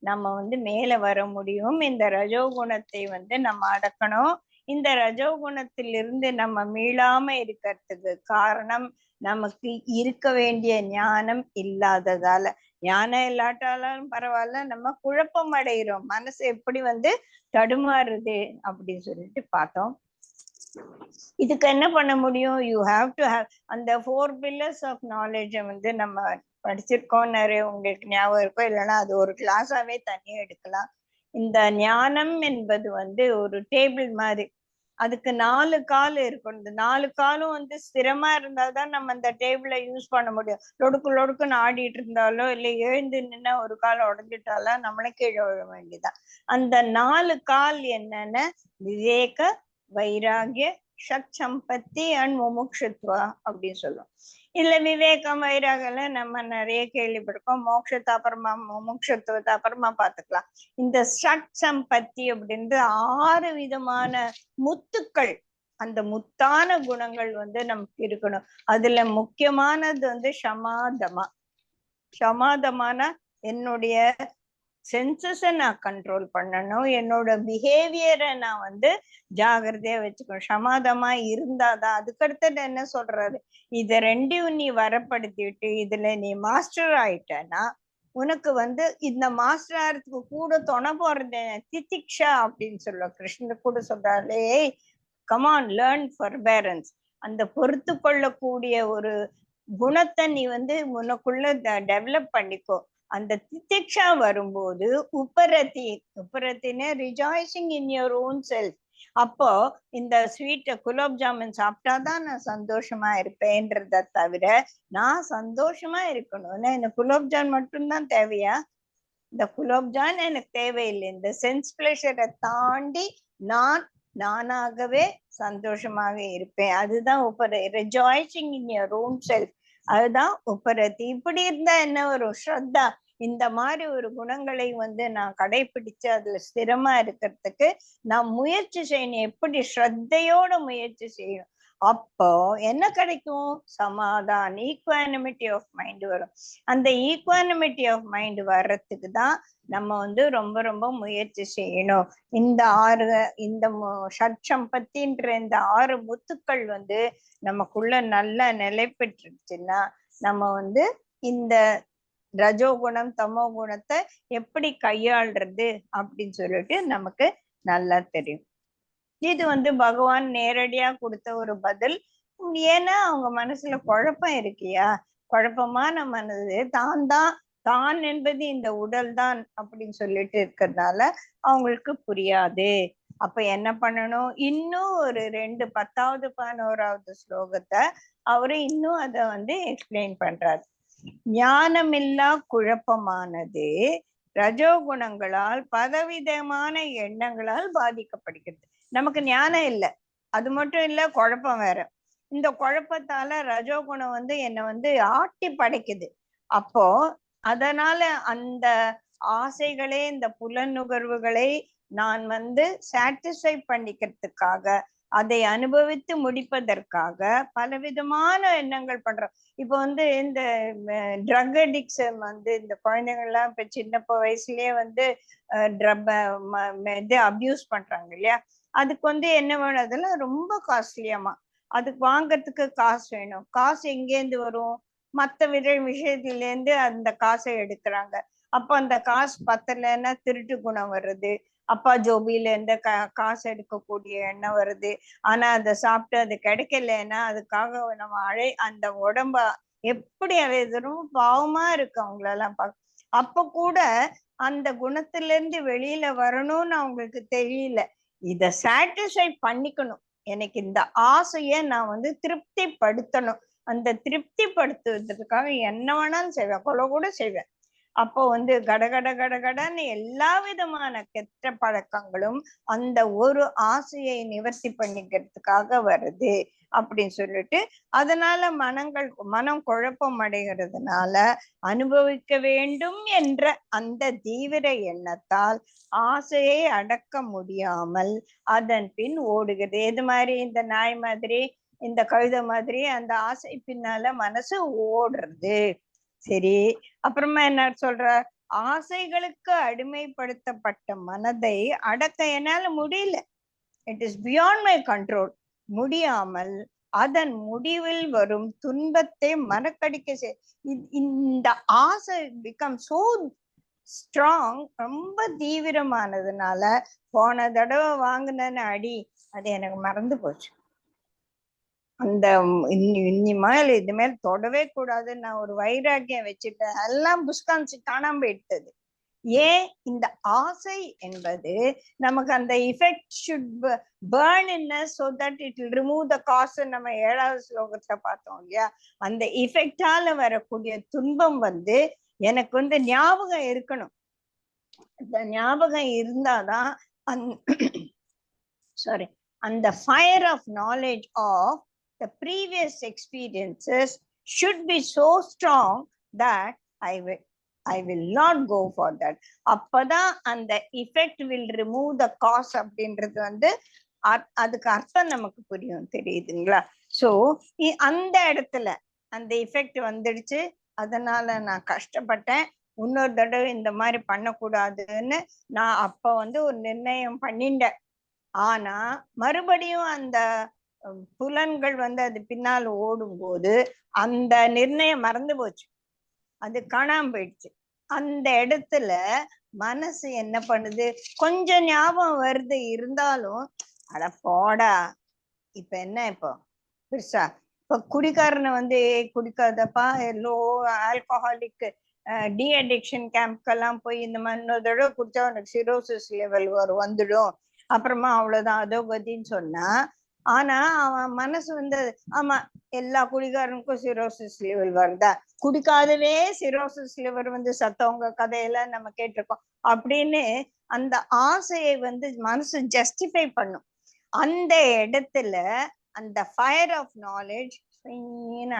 நம்ம மேல வர முடியும். இந்த ரஜோகுணத்தை நம்ம அடக்கணும். இந்த ரஜோகுணத்திலிருந்து நம்ம மீளாம இருக்கிறதுக்கு காரணம் நமக்கு இருக்க வேண்டிய ஞானம் இல்லாததால. ஞானம் இல்லாட்டாலும் பரவாயில்ல, நம்ம குழப்பம் அடைகிறோம், மனசு எப்படி தடுமாறுது அப்படின்னு சொல்லிட்டு பார்த்தோம். இதுக்கு என்ன பண்ண முடியும்? யூ ஹாவ் டு ஹாவ் அந்த 4 pillars ஆஃப் நாலேஜை நம்ம படிச்சிருக்கோம். நிறைய உங்களுக்கு ஞாபகம் இருக்கும், இல்லைன்னா அது ஒரு கிளாஸாவே தனியா எடுக்கலாம். இந்த ஞானம் என்பது ஒரு டேபிள் மாதிரி. அதுக்கு 4 கால் இருக்கும். இந்த 4 காலும் ஸ்திரமா இருந்தால்தான் நம்ம அந்த டேபிளை யூஸ் பண்ண முடியும். லொடுக்கு லொடுக்குன்னு ஆடிட்டு இருந்தாலோ இல்லை எழுந்து நின்னா ஒரு கால் உடஞ்சிட்டாலோ நம்மளே கீழே விழ வேண்டியதான். அந்த 4 கால் என்னன்னு விவேக, வைராகிய, ஷட் சம்பத்தி அண்ட் முமுட்சுத்வா அப்படின்னு சொல்லுவோம். இதுல விவேகம் வைராகல நம்ம நிறைய கேள்விப்பட்டிருக்கோம். மோட்சத்தை அப்புறமா, முமுட்சுத்துவத்தை அப்புறமா பார்த்துக்கலாம். இந்த ஷட் சம்பத்தி அப்படின்றது 6 விதமான முத்துக்கள், அந்த முத்தான குணங்கள் நமக்கு இருக்கணும். அதுல முக்கியமானது சமாதமா. சமாதமான என்னுடைய சென்சஸை நான் கண்ட்ரோல் பண்ணணும், என்னோட பிஹேவியரை நான் ஜாகிரதையா வச்சுக்கணும். சமாதமா இருந்தாதான். அதுக்கடுத்தது என்ன சொல்றாரு? இத ரெண்டையும் நீ வரப்படுத்திட்டு இதுல நீ மாஸ்டர் ஆயிட்டனா உனக்கு இந்த மாஸ்டர் ஆகிறதுக்கு கூட துணை போறது திதிக்ஷா அப்படின்னு சொல்லுவோம். கிருஷ்ணர் கூட சொல்றாரு, கமான் லேர்ன் ஃபர்பேரன்ஸ். அந்த பொறுத்து கொள்ளக்கூடிய ஒரு குணத்தை நீ உனக்குள்ள டெவலப் பண்ணிக்கோ. அந்த திதிக்ஷா வரும்போது உபரதி, உபரத்தின rejoicing in your own self. அப்போ இந்த ஸ்வீட் குலோப் ஜாமுன் சாப்பிட்டாதான் நான் சந்தோஷமா இருப்பேன்றத தவிர நான் சந்தோஷமா இருக்கணும்னா எனக்கு குலோப் ஜான் மட்டும்தான் தேவையா? இந்த குலோப் ஜான் எனக்கு தேவையில்லை. இந்த சென்ஸ் பிளஷரை தாண்டி நான் நானாகவே சந்தோஷமாக இருப்பேன். அதுதான் உபர, rejoicing in your own self. அதுதான் உபரதி. இப்படி இருந்தா என்ன வரும்? ஸ்ரத்தா. இந்த மாதிரி ஒரு குணங்களை நான் கடைபிடிச்சு அதுல ஸ்திரமா இருக்கிறதுக்கு நான் முயற்சி செய்யணும். எப்படி? ஸ்ரத்தையோட முயற்சி செய்யணும். அப்போ என்ன கிடைக்கும்? சமாதானம், ஈக்வானிமிட்டி ஆஃப் மைண்ட் வரும். அந்த ஈக்வானிமிட்டி ஆஃப் மைண்ட் வர்றதுக்கு தான் நம்ம ரொம்ப ரொம்ப முயற்சி செய்யணும். இந்த 6, இந்த ஷட்சம்பத்தின்ற இந்த 6 முத்துக்கள் நமக்குள்ள நல்லா நிலை பெற்றுச்சுன்னா நம்ம இந்த ரஜோகுணம் தமோ குணத்தை எப்படி கையாள்றது அப்படின்னு சொல்லிட்டு நமக்கு நல்லா தெரியும். இது பகவான் நேரடியா கொடுத்த ஒரு பதில். ஏன்னா அவங்க மனசுல குழப்பம் இருக்கியா, குழப்பமான மனது, தான் என்பது இந்த உடல் தான் அப்படின்னு சொல்லிட்டு இருக்கிறதுனால அவங்களுக்கு புரியாது. அப்ப என்ன பண்ணணும், இன்னும் ஒரு 2 10வது 11வது ஸ்லோகத்தை அவரு இன்னும் அத வந்து எக்ஸ்பிளைன் பண்றாரு. ஞானமில்லா குழப்பமானது ரஜோகுணங்களால் பலவிதமான எண்ணங்களால் பாதிக்கப்படுகிறது. நமக்கு ஞானம் இல்லை, அது மட்டும் இல்ல குழப்பம் வேற. இந்த குழப்பத்தால ரஜோகுணம் வந்து என்னை வந்து ஆட்டி படைக்குது. அப்போ அதனால அந்த ஆசைகளே, இந்த புலனுகர்வுகளை நான் வந்து சாட்டிஸ்ஃபை பண்ணிக்கிறதுக்காக, அதை அனுபவித்து முடிப்பதற்காக பலவிதமான எண்ணங்கள் பண்றோம். இப்போ வந்து இந்த ட்ரக் அடிக்ஷன் வந்து இந்த குழந்தைங்கள்லாம் இப்ப சின்ன வயசுலயே வந்து இது அபியூஸ் பண்றாங்க இல்லையா? அதுக்கு வந்து என்ன வேணும், அதெல்லாம் ரொம்ப காஸ்ட்லியாமா. அதுக்கு வாங்கறதுக்கு காசு வேணும். காசு எங்கேருந்து வரும்? மத்த விஷயத்துல இருந்து அந்த காசை எடுக்கிறாங்க. அப்ப அந்த காசு பத்தலைன்னா திருட்டு குணம் வருது. அப்பா ஜோபியில இருந்து காசு எடுக்கக்கூடிய எண்ணம் வருது. ஆனா அதை சாப்பிட்டு அது கிடைக்கலன்னா அதுக்காக நம்ம அந்த உடம்ப எப்படி அலையுது, ரொம்ப பாவமா இருக்கு அவங்களெல்லாம் அப்ப கூட அந்த குணத்துல இருந்து வெளியில வரணும்னு அவங்களுக்கு தெரியல. இத சாட்டிஸ்ஃபை பண்ணிக்கணும், எனக்கு இந்த ஆசைய நான் வந்து திருப்திப்படுத்தணும். அந்த திருப்திப்படுத்துவதற்காக என்ன வேணாலும் செய்வேன், கொலை கூட செய்வேன். அப்போ வந்து கடகட கடகடன்னு எல்லா விதமான கெட்ட பழக்கங்களும் அந்த ஒரு ஆசையை நிவர்த்தி பண்ணிக்கிறதுக்காக வருது அப்படின்னு சொல்லிட்டு, அதனால மனம் குழப்பம் அடைகிறதுனால அனுபவிக்க வேண்டும் என்ற அந்த தீவிர எண்ணத்தால் ஆசையை அடக்க முடியாமல் அதன் பின் ஓடுகிறது. எது மாதிரி, இந்த நாய் மாதிரி, இந்த கழுதை மாதிரி அந்த ஆசை பின்னால மனசு ஓடுறது. சரி, அப்புறமா என்ன சொல்ற, ஆசைகளுக்கு அடிமைப்படுத்தப்பட்ட மனதை அடக்க என்னால முடியல, it is beyond my control. முடியாமல் அதன் முடிவில் வரும் துன்பத்தை மறக்கடிக்க இந்த ஆசை பிகம் சோ ஸ்ட்ராங், ரொம்ப தீவிரமானதுனால போன தடவை வாங்கின அடி அது எனக்கு மறந்து போச்சு. அந்த இனிமேல் இது மேல் தொடவே கூடாது, நான் ஒரு வைராக்கியம் வச்சுட்டேன். எல்லாம் புஷ்கான்சி காணாம போயிட்டது. ஏன்? இந்த ஆசை என்பது நமக்கு அந்த effect should burn in us so that it will remove the cause. நம்ம 7வது ஸ்லோகத்தை பார்த்தோம் இல்லையா? அந்த இஃபெக்டால வரக்கூடிய துன்பம் வந்து எனக்கு வந்து ஞாபகம் இருக்கணும். அந்த ஞாபகம் இருந்தாதான் சாரி, அந்த fire of knowledge of the previous experiences should be so strong that I will not go for that. அப்பதான் அந்த effect will remove the cause அப்படின்றது வந்து அதுக்கு அர்த்தம் நமக்கு புரியும், தெரியுதுங்களா? சோ அந்த இடத்துல அந்த எஃபெக்ட் வந்துடுச்சு, அதனால நான் கஷ்டப்பட்டேன். இன்னொரு தடவை இந்த மாதிரி பண்ணக்கூடாதுன்னு நான் அப்ப வந்து ஒரு நிர்ணயம் பண்ணிட்டேன். ஆனா மறுபடியும் அந்த புலன்கள் வந்து அது பின்னால் ஓடும்போது அந்த நிர்ணயம் மறந்து போச்சு, அது காணாம போயிடுச்சு. அந்த இடத்துல மனசு என்ன பண்ணுது, கொஞ்சம் ஞாபகம் வருது, இருந்தாலும் அட போடா, இப்ப என்ன, இப்போ பெருசா இப்ப குடிக்காரனை வந்து குடிக்காதப்பா, லோ ஆல்கஹாலிக் டி அடிக்ஷன் கேம்ப்கெல்லாம் போய் இந்த மாதிரி இன்னொரு தடவை குடிச்சா உனக்கு சிரோசிஸ் லெவல் வந்துடும், அப்புறமா அவ்வளவுதான் அதோ கதின்னு சொன்னா. ஆனா அவன் மனசு வந்து ஆமா எல்லா குடிகாரனுக்கும் சிரோசிஸ் லெவல் வருதா, குடிக்காதவே சிரோசிஸ் லெவல் வந்து சத்தவங்க கதையெல்லாம் நம்ம கேட்டிருக்கோம் அப்படின்னு அந்த ஆசையை வந்து மனசு ஜஸ்டிஃபை பண்ணும். அந்த இடத்துல அந்த ஃபயர் ஆஃப் நாலேஜ்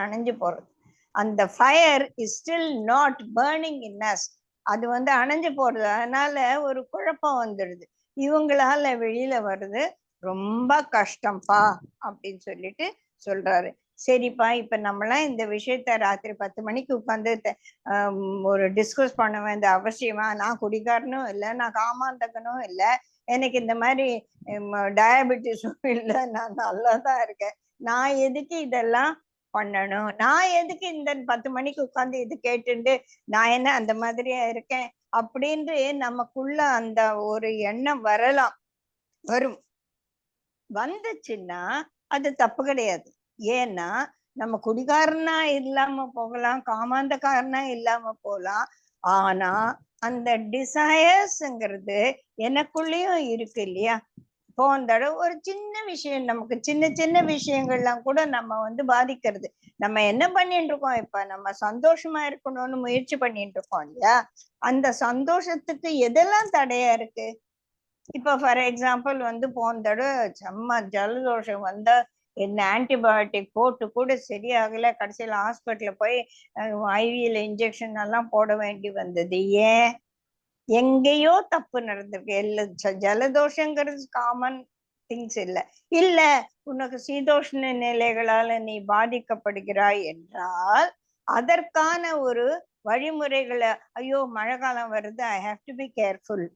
அணைஞ்சு போறது. அந்த fire is still not burning in us, அது வந்து அணைஞ்சு போறது. அதனால ஒரு குழப்பம் வந்துடுது, இவங்களால வெளியில வருது ரொம்ப கஷ்டம்ப்பா அப்படின்னு சொல்லிட்டு சொல்றாரு. சரிப்பா, இப்ப நம்மளாம் இந்த விஷயத்த ராத்திரி 10 மணிக்கு உட்காந்து ஒரு டிஸ்கஸ் பண்ண வேண்டிய அவசியமா? நான் குடிகாரனும் இல்லை, நான் காமாந்தகனும் இல்லை, எனக்கு இந்த மாதிரி டயபெட்டிஸும் இல்லை, நான் நல்லாதான் இருக்கேன், நான் எதுக்கு இதெல்லாம் பண்ணணும், நான் எதுக்கு இந்த 10 மணிக்கு உட்காந்து இது கேட்டுட்டு நான் என்ன அந்த மாதிரியா இருக்கேன் அப்படின்னு நமக்குள்ள அந்த ஒரு எண்ணம் வரலாம், வரும். வந்துச்சுன்னா அது தப்பு கிடையாது. ஏன்னா நம்ம குடிகாரனா இல்லாம போகலாம், காமாந்தக்காரனா இல்லாம போகலாம். ஆனா அந்த டிசையர்ஸ்ங்கிறது எனக்குள்ளேயும் இருக்கு இல்லையா? போன தடவை ஒரு சின்ன விஷயம், நமக்கு சின்ன சின்ன விஷயங்கள்லாம் கூட நம்ம வந்து பாதிக்கிறது. நம்ம என்ன பண்ணிட்டு இருக்கோம், இப்ப நம்ம சந்தோஷமா இருக்கணும்னு முயற்சி பண்ணிட்டு இருக்கோம் இல்லையா, அந்த சந்தோஷத்துக்கு எதெல்லாம் தடையா இருக்கு? இப்ப ஃபார் எக்ஸாம்பிள் வந்து போன தடவை செம்ம ஜலதோஷம் வந்தா என்ன ஆன்டிபயோட்டிக் போட்டு கூட சரியாகல, கடைசியில ஹாஸ்பிட்டல்ல போய் ஐவியில இன்ஜெக்ஷன் எல்லாம் போட வேண்டி வந்தது. ஏன்? எங்கேயோ தப்பு நடந்திருக்கு. ஜலதோஷங்கிறது காமன் திங்ஸ் இல்ல. இல்ல உனக்கு சீதோஷ்ண நிலைகளால நீ பாதிக்கப்படுகிறாய் என்றால் அதற்கான ஒரு வழிமுறைகளை, ஐயோ மழை காலம் வருது, ஐ ஹாவ் டு பி கேர்ஃபுல்.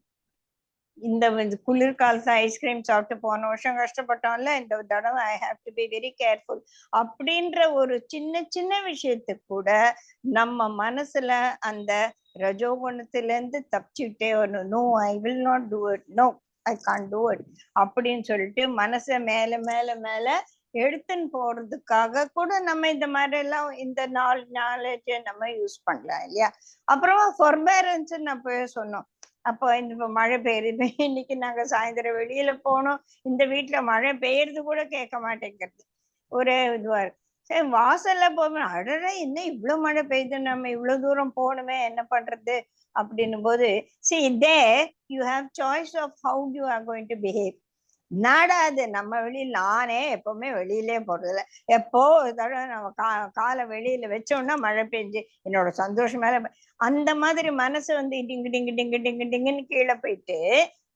இந்த குளிர்காலத்துல ஐஸ்கிரீம் சாப்பிட்டு போன வருஷம் கஷ்டப்பட்டோம்ல, இந்த தடவை ஐ have to be very careful அப்படின்ற ஒரு சின்ன சின்ன விஷயத்துக்கு கூட நம்ம மனசுல அந்த ரஜோகுணத்துல இருந்து தப்பிச்சுட்டே வரணும். No I will not do it, no I can do it அப்படின்னு சொல்லிட்டு மனசை மேல மேல மேல எடுத்துன்னு போறதுக்காக கூட நம்ம இந்த மாதிரி எல்லாம் இந்த நாலேஜை நம்ம யூஸ் பண்ணலாம் இல்லையா. அப்புறமா ஃபொர்பேரன்ஸ் நான் போய் சொன்னோம். அப்போ இந்த மழை பெய்யுது, இன்னைக்கு நாங்க சாயந்தரம் வெளியில போனோம், இந்த வீட்டுல மழை பெய்யறது கூட கேட்க மாட்டேங்கிறது, ஒரே இதுவா இருக்கு. சரி வாசல்ல போவோம், அடட என்ன இவ்வளவு மழை பெய்யுது, நம்ம இவ்வளவு தூரம் போகணுமே, என்ன பண்றது அப்படின்னும் போது, see there you have choice of how you are going to behave. நாடாது நம்ம வெளியில, நானே எப்பவுமே வெளியிலே போறதில்ல, எப்போ தடவை நம்ம காலை வெளியில வச்சோம்னா மழை பெஞ்சு என்னோட சந்தோஷம் மேல அந்த மாதிரி மனசு வந்து டிங்கு டிங்கு டிங்கு டிங்கு டிங்குன்னு கீழே போயிட்டு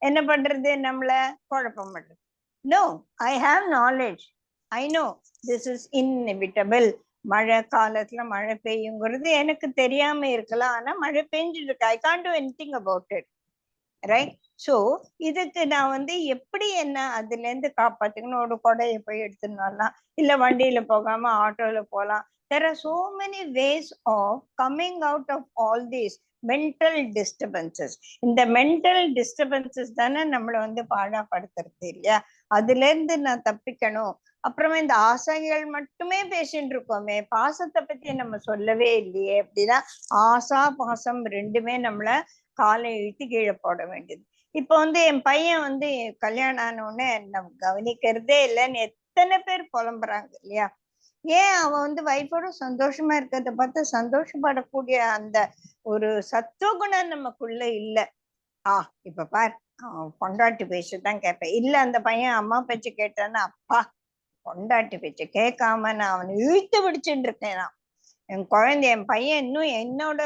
என்ன பண்றது, நம்மள குழப்பம் பண்றது. No, I have knowledge, I know this is inevitable. மழை காலத்துல மழை பெய்யுங்கிறது எனக்கு தெரியாம இருக்கலாம், ஆனா மழை பெஞ்சுட்டு இருக்கு, I can't to anything about it, right? So இதுக்கு நான் வந்து எப்படி என்ன அதுல இருந்து காப்பாத்துக்கணும், ஒரு கொடையை போய் எடுத்துன்னு வரலாம், இல்ல வண்டியில போகாம ஆட்டோல போலாம். There are so many ways of coming out of all these mental disturbances. இந்த மென்டல் டிஸ்டர்பன்சஸ் தானே நம்மளை வந்து பாழாப்படுத்துறது இல்லையா. அதுல இருந்து நான் தப்பிக்கணும். அப்புறமா இந்த ஆசைகள் மட்டுமே பேசிட்டு இருக்கோமே, பாசத்தை பத்தி நம்ம சொல்லவே இல்லையே அப்படின்னா, ஆசா பாசம் ரெண்டுமே நம்மள காலை இழுத்து கீழே போட வேண்டியது. இப்ப வந்து என் பையன் வந்து கல்யாணம் ஆன உடனே நம்ம கவனிக்கிறதே இல்லைன்னு எத்தனை பேர் புலம்புறாங்க இல்லையா. ஏன்? அவன் வந்து வைஃபோட சந்தோஷமா இருக்கிறத பார்த்து சந்தோஷப்படக்கூடிய அந்த ஒரு சத்துவகுணம் நமக்குள்ள இல்ல. இப்ப பார், பொண்டாட்டி பேச்சுதான் கேட்பேன், இல்ல அந்த பையன் அம்மா பேச்சு கேட்டான்னா, அப்பா பொண்டாட்டி பேச்சு கேட்காம நான் அவனை இழுத்து பிடிச்சுட்டு இருக்கேன். நான் என் குழந்தை, என் பையன் இன்னும் என்னோட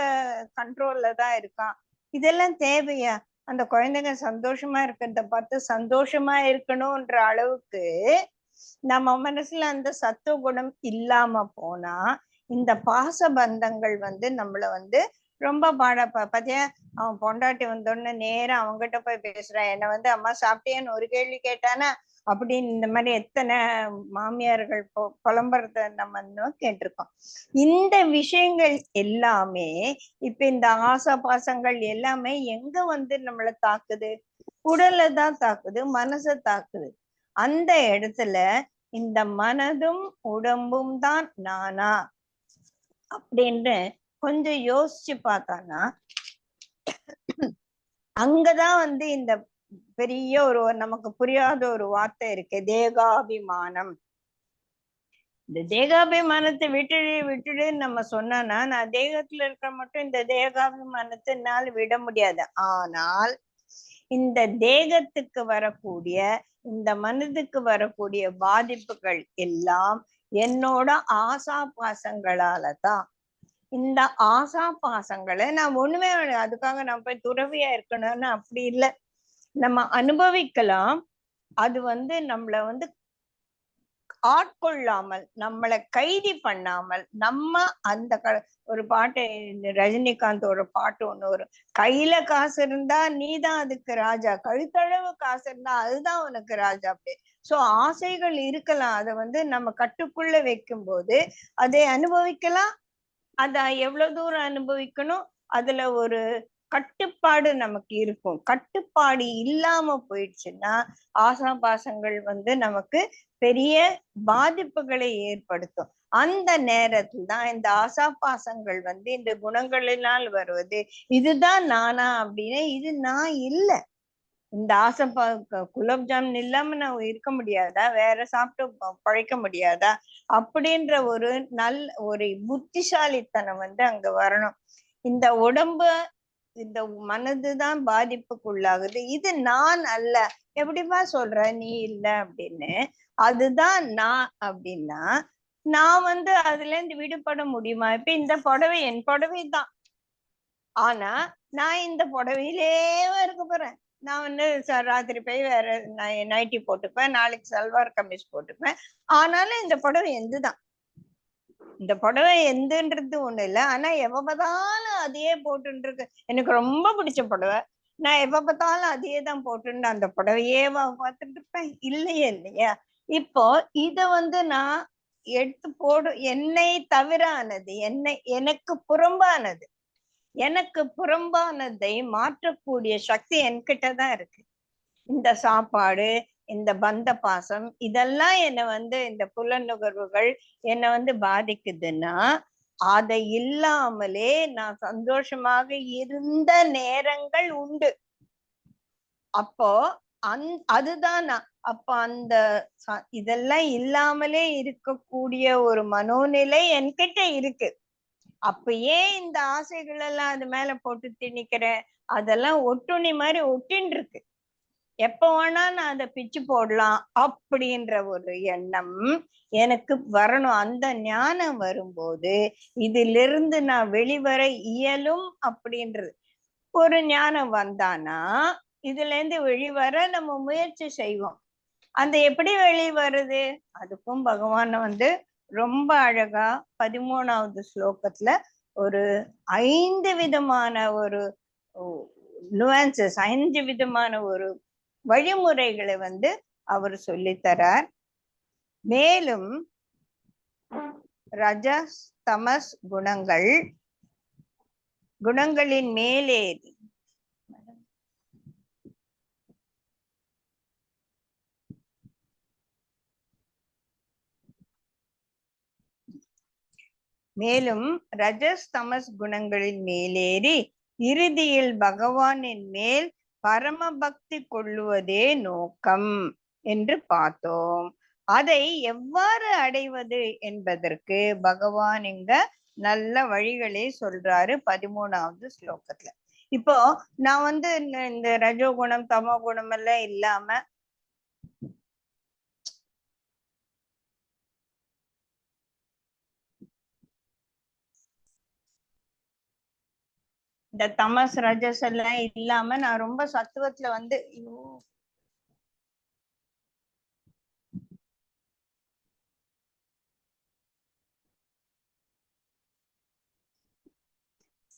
கண்ட்ரோல்ல தான் இருக்கான். இதெல்லாம் தேவையா? அந்த குழந்தைங்க சந்தோஷமா இருக்கிறத பார்த்து சந்தோஷமா இருக்கணும்ன்ற அளவுக்கு நம்ம மனசுல அந்த சத்துவ குணம் இல்லாம போனா இந்த பாச பந்தங்கள் வந்து நம்மள வந்து ரொம்ப பாத்தியா, அவன் பொண்டாட்டி வந்தோடனே நேரம் அவங்ககிட்ட போய் பேசுறான், என்ன வந்து அம்மா சாப்பிட்டியான்னு ஒரு கேள்வி கேட்டானா அப்படின்னு இந்த மாதிரி எத்தனை மாமியார்கள் புலம்புறத நம்ம கேட்டிருக்கோம். இந்த விஷயங்கள் எல்லாமே இப்ப இந்த ஆசா பாசங்கள் எல்லாமே எங்க வந்து நம்மள தாக்குது? உடல்ல தான் தாக்குது, மனசை தாக்குது. அந்த இடத்துல இந்த மனதும் உடம்பும் தான் நானா அப்படின்னு கொஞ்சம் யோசிச்சு பார்த்தானா, அங்கதான் வந்து இந்த பெரிய ஒரு நமக்கு புரியாத ஒரு வார்த்தை இருக்கு, தேகாபிமானம். இந்த தேகாபிமானத்தை விட்டுடுன்னு நம்ம சொன்னா, நான் தேகத்துல இருக்க மட்டும் இந்த தேகாபிமானத்தினால் விட முடியாது. ஆனால் இந்த தேகத்துக்கு வரக்கூடிய, இந்த மனதுக்கு வரக்கூடிய பாதிப்புகள் எல்லாம் என்னோட ஆசா பாசங்களாலதான். இந்த ஆசா பாசங்களை நான் ஒண்ணுமே அதுக்காக நான் போய் துறவியா இருக்கணும்னு அப்படி இல்லை, நம்ம அனுபவிக்கலாம். அது வந்து நம்மள வந்து ஆட்கொள்ளாமல், நம்மளை கைதி பண்ணாமல், நம்ம அந்த ஒரு பாட்டு, ரஜினிகாந்தோட பாட்டு ஒண்ணு வரும், கையில காசு இருந்தா நீதான் அதுக்கு ராஜா, கழுத்தளவு காசு இருந்தா அதுதான் உனக்கு ராஜா அப்படி. சோ ஆசைகள் இருக்கலாம், அதை வந்து நம்ம கட்டுக்குள்ள வைக்கும் போது அதை அனுபவிக்கலாம். அத எவ்வளவு தூரம் அனுபவிக்கணும், அதுல ஒரு கட்டுப்பாடு நமக்கு இருக்கும். கட்டுப்பாடு இல்லாம போயிடுச்சுன்னா ஆசா பாசங்கள் வந்து நமக்கு பெரிய பாதிப்புகளை ஏற்படுத்தும். அந்த நேரத்தில் தான் இந்த ஆசா பாசங்கள் வந்து இந்த குணங்களினால் வருவது. இதுதான் நானா அப்படின்னு, இது நான் இல்லை. இந்த ஆசை குலோப் ஜாமுன் இல்லாம நான் இருக்க முடியாதா, வேற சாப்பிட்டு பழைக்க முடியாதா அப்படின்ற ஒரு ஒரு புத்திசாலித்தனம் வந்து அங்க வரணும். இந்த உடம்பு இந்த மனதுதான் பாதிப்புக்குள்ளாகுது, இது நான் அல்ல. எப்படிப்பா சொல்ற நீ இல்ல அப்படின்னு? அதுதான் நான் அப்படின்னா நான் வந்து அதுல இருந்து விடுபட முடியுமா? இப்ப இந்த புடவை என் புடவை தான், ஆனா நான் இந்த புடவையிலேயே இருக்க போறேன். நான் வந்து ராத்திரி போய் வேற நைட்டி போட்டுப்பேன், நாளைக்கு சல்வார் கமிஸ் போட்டுப்பேன். ஆனாலும் இந்த புடவை எந்துதான். இந்த புடவை எந்துன்றது ஒண்ணு இல்லை, ஆனா எப்ப பார்த்தாலும் அதையே போட்டுட்டு இருக்கு. எனக்கு ரொம்ப பிடிச்ச புடவை, நான் எப்ப பார்த்தாலும் அதையே தான் போட்டுட்டு அந்த புடவையே பார்த்துட்டு இருப்பேன் இல்லையே இல்லையா? இப்போ இத வந்து நான் எடுத்து போடு, என்னை தவிரானது, எனக்கு புறம்பானது, எனக்கு புறம்பானதை மாற்றக்கூடிய சக்தி என்கிட்ட தான் இருக்கு. இந்த சாப்பாடு, இந்த பந்த பாசம், இதெல்லாம் என்ன வந்து இந்த புலநுகர்வுகள் என்ன வந்து பாதிக்குதுன்னா அதை இல்லாமலே நான் சந்தோஷமாக இருந்த நேரங்கள் உண்டு. அப்போ அதுதான் நான். அப்ப அந்த இதெல்லாம் இல்லாமலே இருக்கக்கூடிய ஒரு மனோநிலை என்கிட்ட இருக்கு. அப்ப ஏன் இந்த ஆசைகள் எல்லாம் அது மேல போட்டு திணிக்கிறேன்? அதெல்லாம் ஒட்டுண்ணி மாதிரி ஒட்டின்னு இருக்கு, எப்ப வேணா நான் அதை பிச்சு போடலாம் அப்படின்ற ஒரு எண்ணம் எனக்கு வரணும். அந்த ஞானம் வரும்போது இதிலிருந்து நான் வெளிவர இயலும் அப்படின்றது ஒரு ஞானம் வந்தானா இதுல இருந்து வெளிவர நம்ம முயற்சி செய்வோம். அந்த எப்படி வெளிவருது? அதுக்கும் பகவான் வந்து ரொம்ப அழகா 13வது ஸ்லோகத்துல ஒரு 5 விதமான ஒரு நுவான்சஸ், 5 விதமான ஒரு வழிமுறைகளை வந்து அவர் சொல்லித்தரார். மேலும் ரஜஸ் தமஸ் குணங்களின் மேலேறி மேலும் ரஜஸ் தமஸ் குணங்களின் மேலேறி இறுதியில் பகவானின் மேல் பரமபக்தி கொள்ளுவதே நோக்கம் என்று பார்த்தோம். அதை எவ்வாறு அடைவது என்பதற்கு பகவான் இங்க நல்ல வழிகளை சொல்றாரு 13வது ஸ்லோகத்துல. இப்போ நான் வந்து இந்த ரஜோகுணம் தமோ குணம் எல்லாம் இல்லாம இந்த தமஸ் ரஜஸ் எல்லாம் இல்லாம நான் ரொம்ப சத்துவத்துல வந்து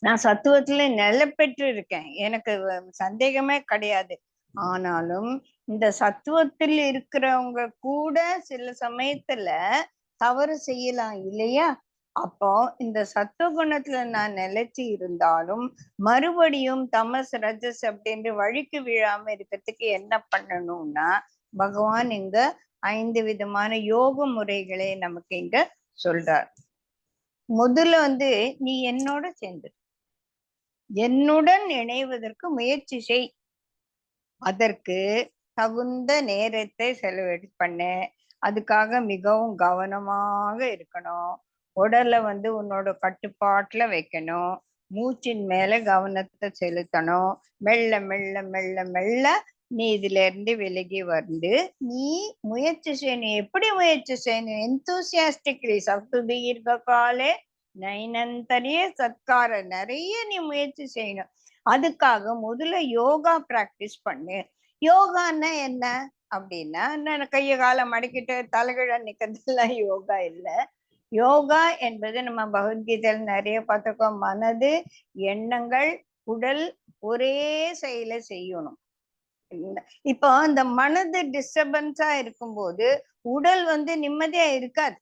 நான் சத்துவத்துல நிலை பெற்று இருக்கேன், எனக்கு சந்தேகமே கிடையாது. ஆனாலும் இந்த சத்துவத்தில் இருக்கிறவங்க கூட சில சமயத்துல தவறு செய்யலாம் இல்லையா? அப்போ இந்த சத்துவ குணத்துல நான் நிலைச்சு இருந்தாலும் மறுபடியும் தமஸ் ரஜஸ் அப்படின்ற வழிக்கு விழாம இருக்கிறதுக்கு என்ன பண்ணணும்னா பகவான் இங்க 5 விதமான யோக முறைகளை நமக்கு இங்க சொல்றார். முதல்ல வந்து நீ என்னோட சேர்ந்து என்னுடன் இணைவதற்கு முயற்சி செய், அதற்கு தகுந்த நேரத்தை செலவிடு பண்ணு, அதுக்காக மிகவும் கவனமாக இருக்கணும், உடலை வந்து உன்னோட கட்டுப்பாட்டுல வைக்கணும், மூச்சின் மேல கவனத்தை செலுத்தணும், மெல்ல மெல்ல மெல்ல மெல்ல நீ இதுல இருந்து விலகி வந்து நீ முயற்சி செய்யணும். எப்படி முயற்சி செய்யணும்? எந்தூசியாஸ்டிக்லி சத்து தீர்க்க காலே நைனந்தரிய சத்கார, நிறைய நீ முயற்சி செய்யணும். அதுக்காக முதல்ல யோகா பிராக்டிஸ் பண்ணு. யோகான்னா என்ன அப்படின்னா கைய காலை மடக்கிட்டு தலைகிழ நிக்கிறதுலாம் யோகா இல்லை. யோகா என்பது நம்ம பகவத்கீதையில நிறைய பார்த்துக்கோம், மனது எண்ணங்கள் உடல் ஒரே செயலை செய்யணும். இப்போ அந்த மனது டிஸ்டர்பன்ஸா இருக்கும்போது உடல் வந்து நிம்மதியா இருக்காது.